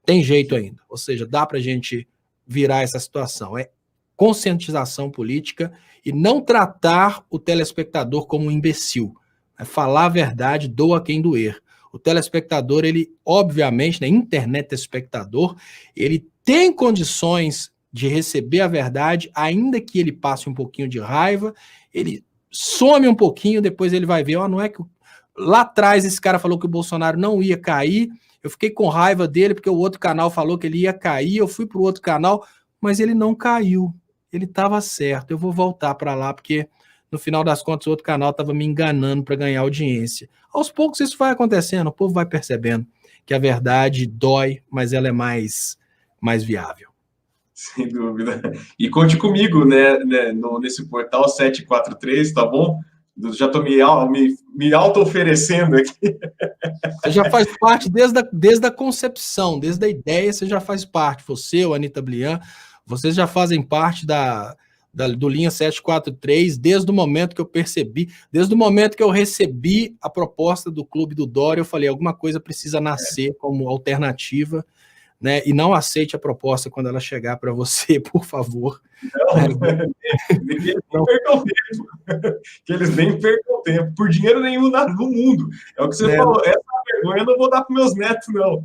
Tem jeito ainda, ou seja, dá para a gente virar essa situação. É conscientização política e não tratar o telespectador como um imbecil. É falar a verdade, doa quem doer. O telespectador, ele, obviamente, né, internet espectador, ele tem condições de receber a verdade, ainda que ele passe um pouquinho de raiva, ele some um pouquinho, depois ele vai ver, não é que lá atrás esse cara falou que o Bolsonaro não ia cair, eu fiquei com raiva dele porque o outro canal falou que ele ia cair, eu fui para o outro canal, mas ele não caiu, ele estava certo, eu vou voltar para lá porque no final das contas o outro canal estava me enganando para ganhar audiência. Aos poucos isso vai acontecendo, o povo vai percebendo que a verdade dói, mas ela é mais viável. Sem dúvida. E conte comigo, né, nesse portal 743, tá bom? Já estou me auto-oferecendo aqui. Você já faz parte desde a concepção, desde a ideia, você já faz parte. Você, o Anitta Blian, vocês já fazem parte do Linha 743 desde o momento que eu percebi, desde o momento que eu recebi a proposta do Clube do Dória, eu falei, alguma coisa precisa nascer como alternativa, né? E não aceite a proposta quando ela chegar para você, por favor. Não percam tempo. Que eles nem percam tempo. Por dinheiro nenhum no mundo. É o que você falou. Essa vergonha eu não vou dar para meus netos, não.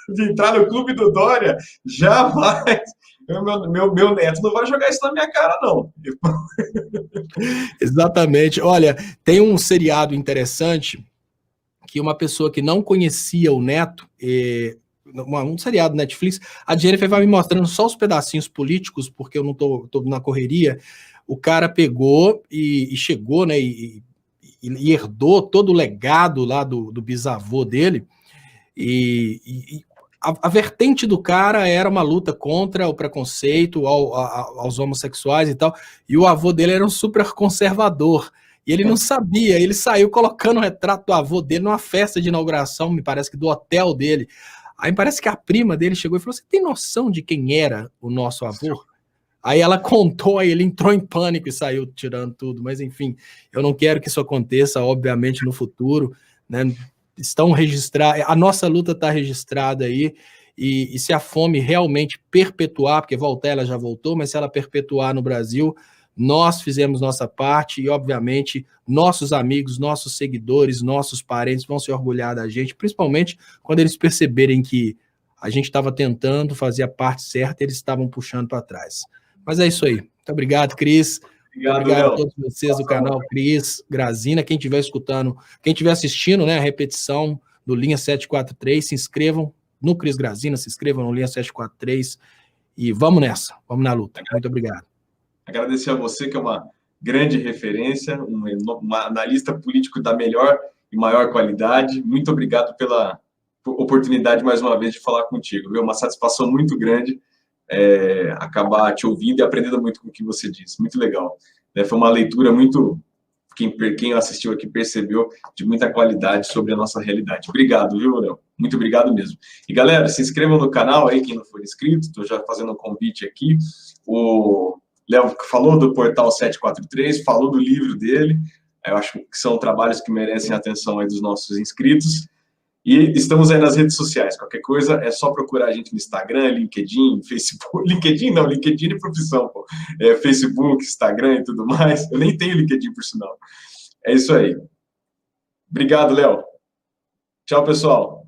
De entrar no Clube do Dória, jamais. Meu neto não vai jogar isso na minha cara, não. Exatamente. Olha, tem um seriado interessante que uma pessoa que não conhecia o neto, um seriado Netflix, a Jennifer vai me mostrando só os pedacinhos políticos, porque eu não tô na correria, o cara pegou e chegou, né, e herdou todo o legado lá do bisavô dele, e a vertente do cara era uma luta contra o preconceito aos homossexuais e tal, e o avô dele era um super conservador, e ele não sabia, ele saiu colocando o retrato do avô dele numa festa de inauguração, me parece que do hotel dele. Aí parece que a prima dele chegou e falou, você tem noção de quem era o nosso avô? Aí ela contou, aí ele entrou em pânico e saiu tirando tudo, mas enfim, eu não quero que isso aconteça, obviamente, no futuro, né? Estão registrados, a nossa luta está registrada aí, e se a fome realmente perpetuar, porque voltar ela já voltou, mas se ela perpetuar no Brasil, nós fizemos nossa parte e, obviamente, nossos amigos, nossos seguidores, nossos parentes vão se orgulhar da gente, principalmente quando eles perceberem que a gente estava tentando fazer a parte certa e eles estavam puxando para trás. Mas é isso aí. Muito obrigado, Cris. Obrigado a todos vocês do canal Cris, Grazina, quem estiver escutando, quem estiver assistindo, né, a repetição do Linha 743, se inscrevam no Cris Grazina, se inscrevam no Linha 743 e vamos nessa, vamos na luta. Muito obrigado. Agradecer a você, que é uma grande referência, um analista político da melhor e maior qualidade. Muito obrigado pela oportunidade, mais uma vez, de falar contigo. Viu? Uma satisfação muito grande acabar te ouvindo e aprendendo muito com o que você disse. Muito legal. Foi uma leitura muito... Quem assistiu aqui percebeu, de muita qualidade sobre a nossa realidade. Obrigado, viu, Léo? Muito obrigado mesmo. E, galera, se inscrevam no canal aí, quem não for inscrito. Estou já fazendo um convite aqui. O Léo falou do Portal 743, falou do livro dele. Eu acho que são trabalhos que merecem a atenção aí dos nossos inscritos. E estamos aí nas redes sociais. Qualquer coisa é só procurar a gente no Instagram, LinkedIn, Facebook. LinkedIn não, LinkedIn é profissão, pô. Facebook, Instagram e tudo mais. Eu nem tenho LinkedIn, por sinal. É isso aí. Obrigado, Léo. Tchau, pessoal.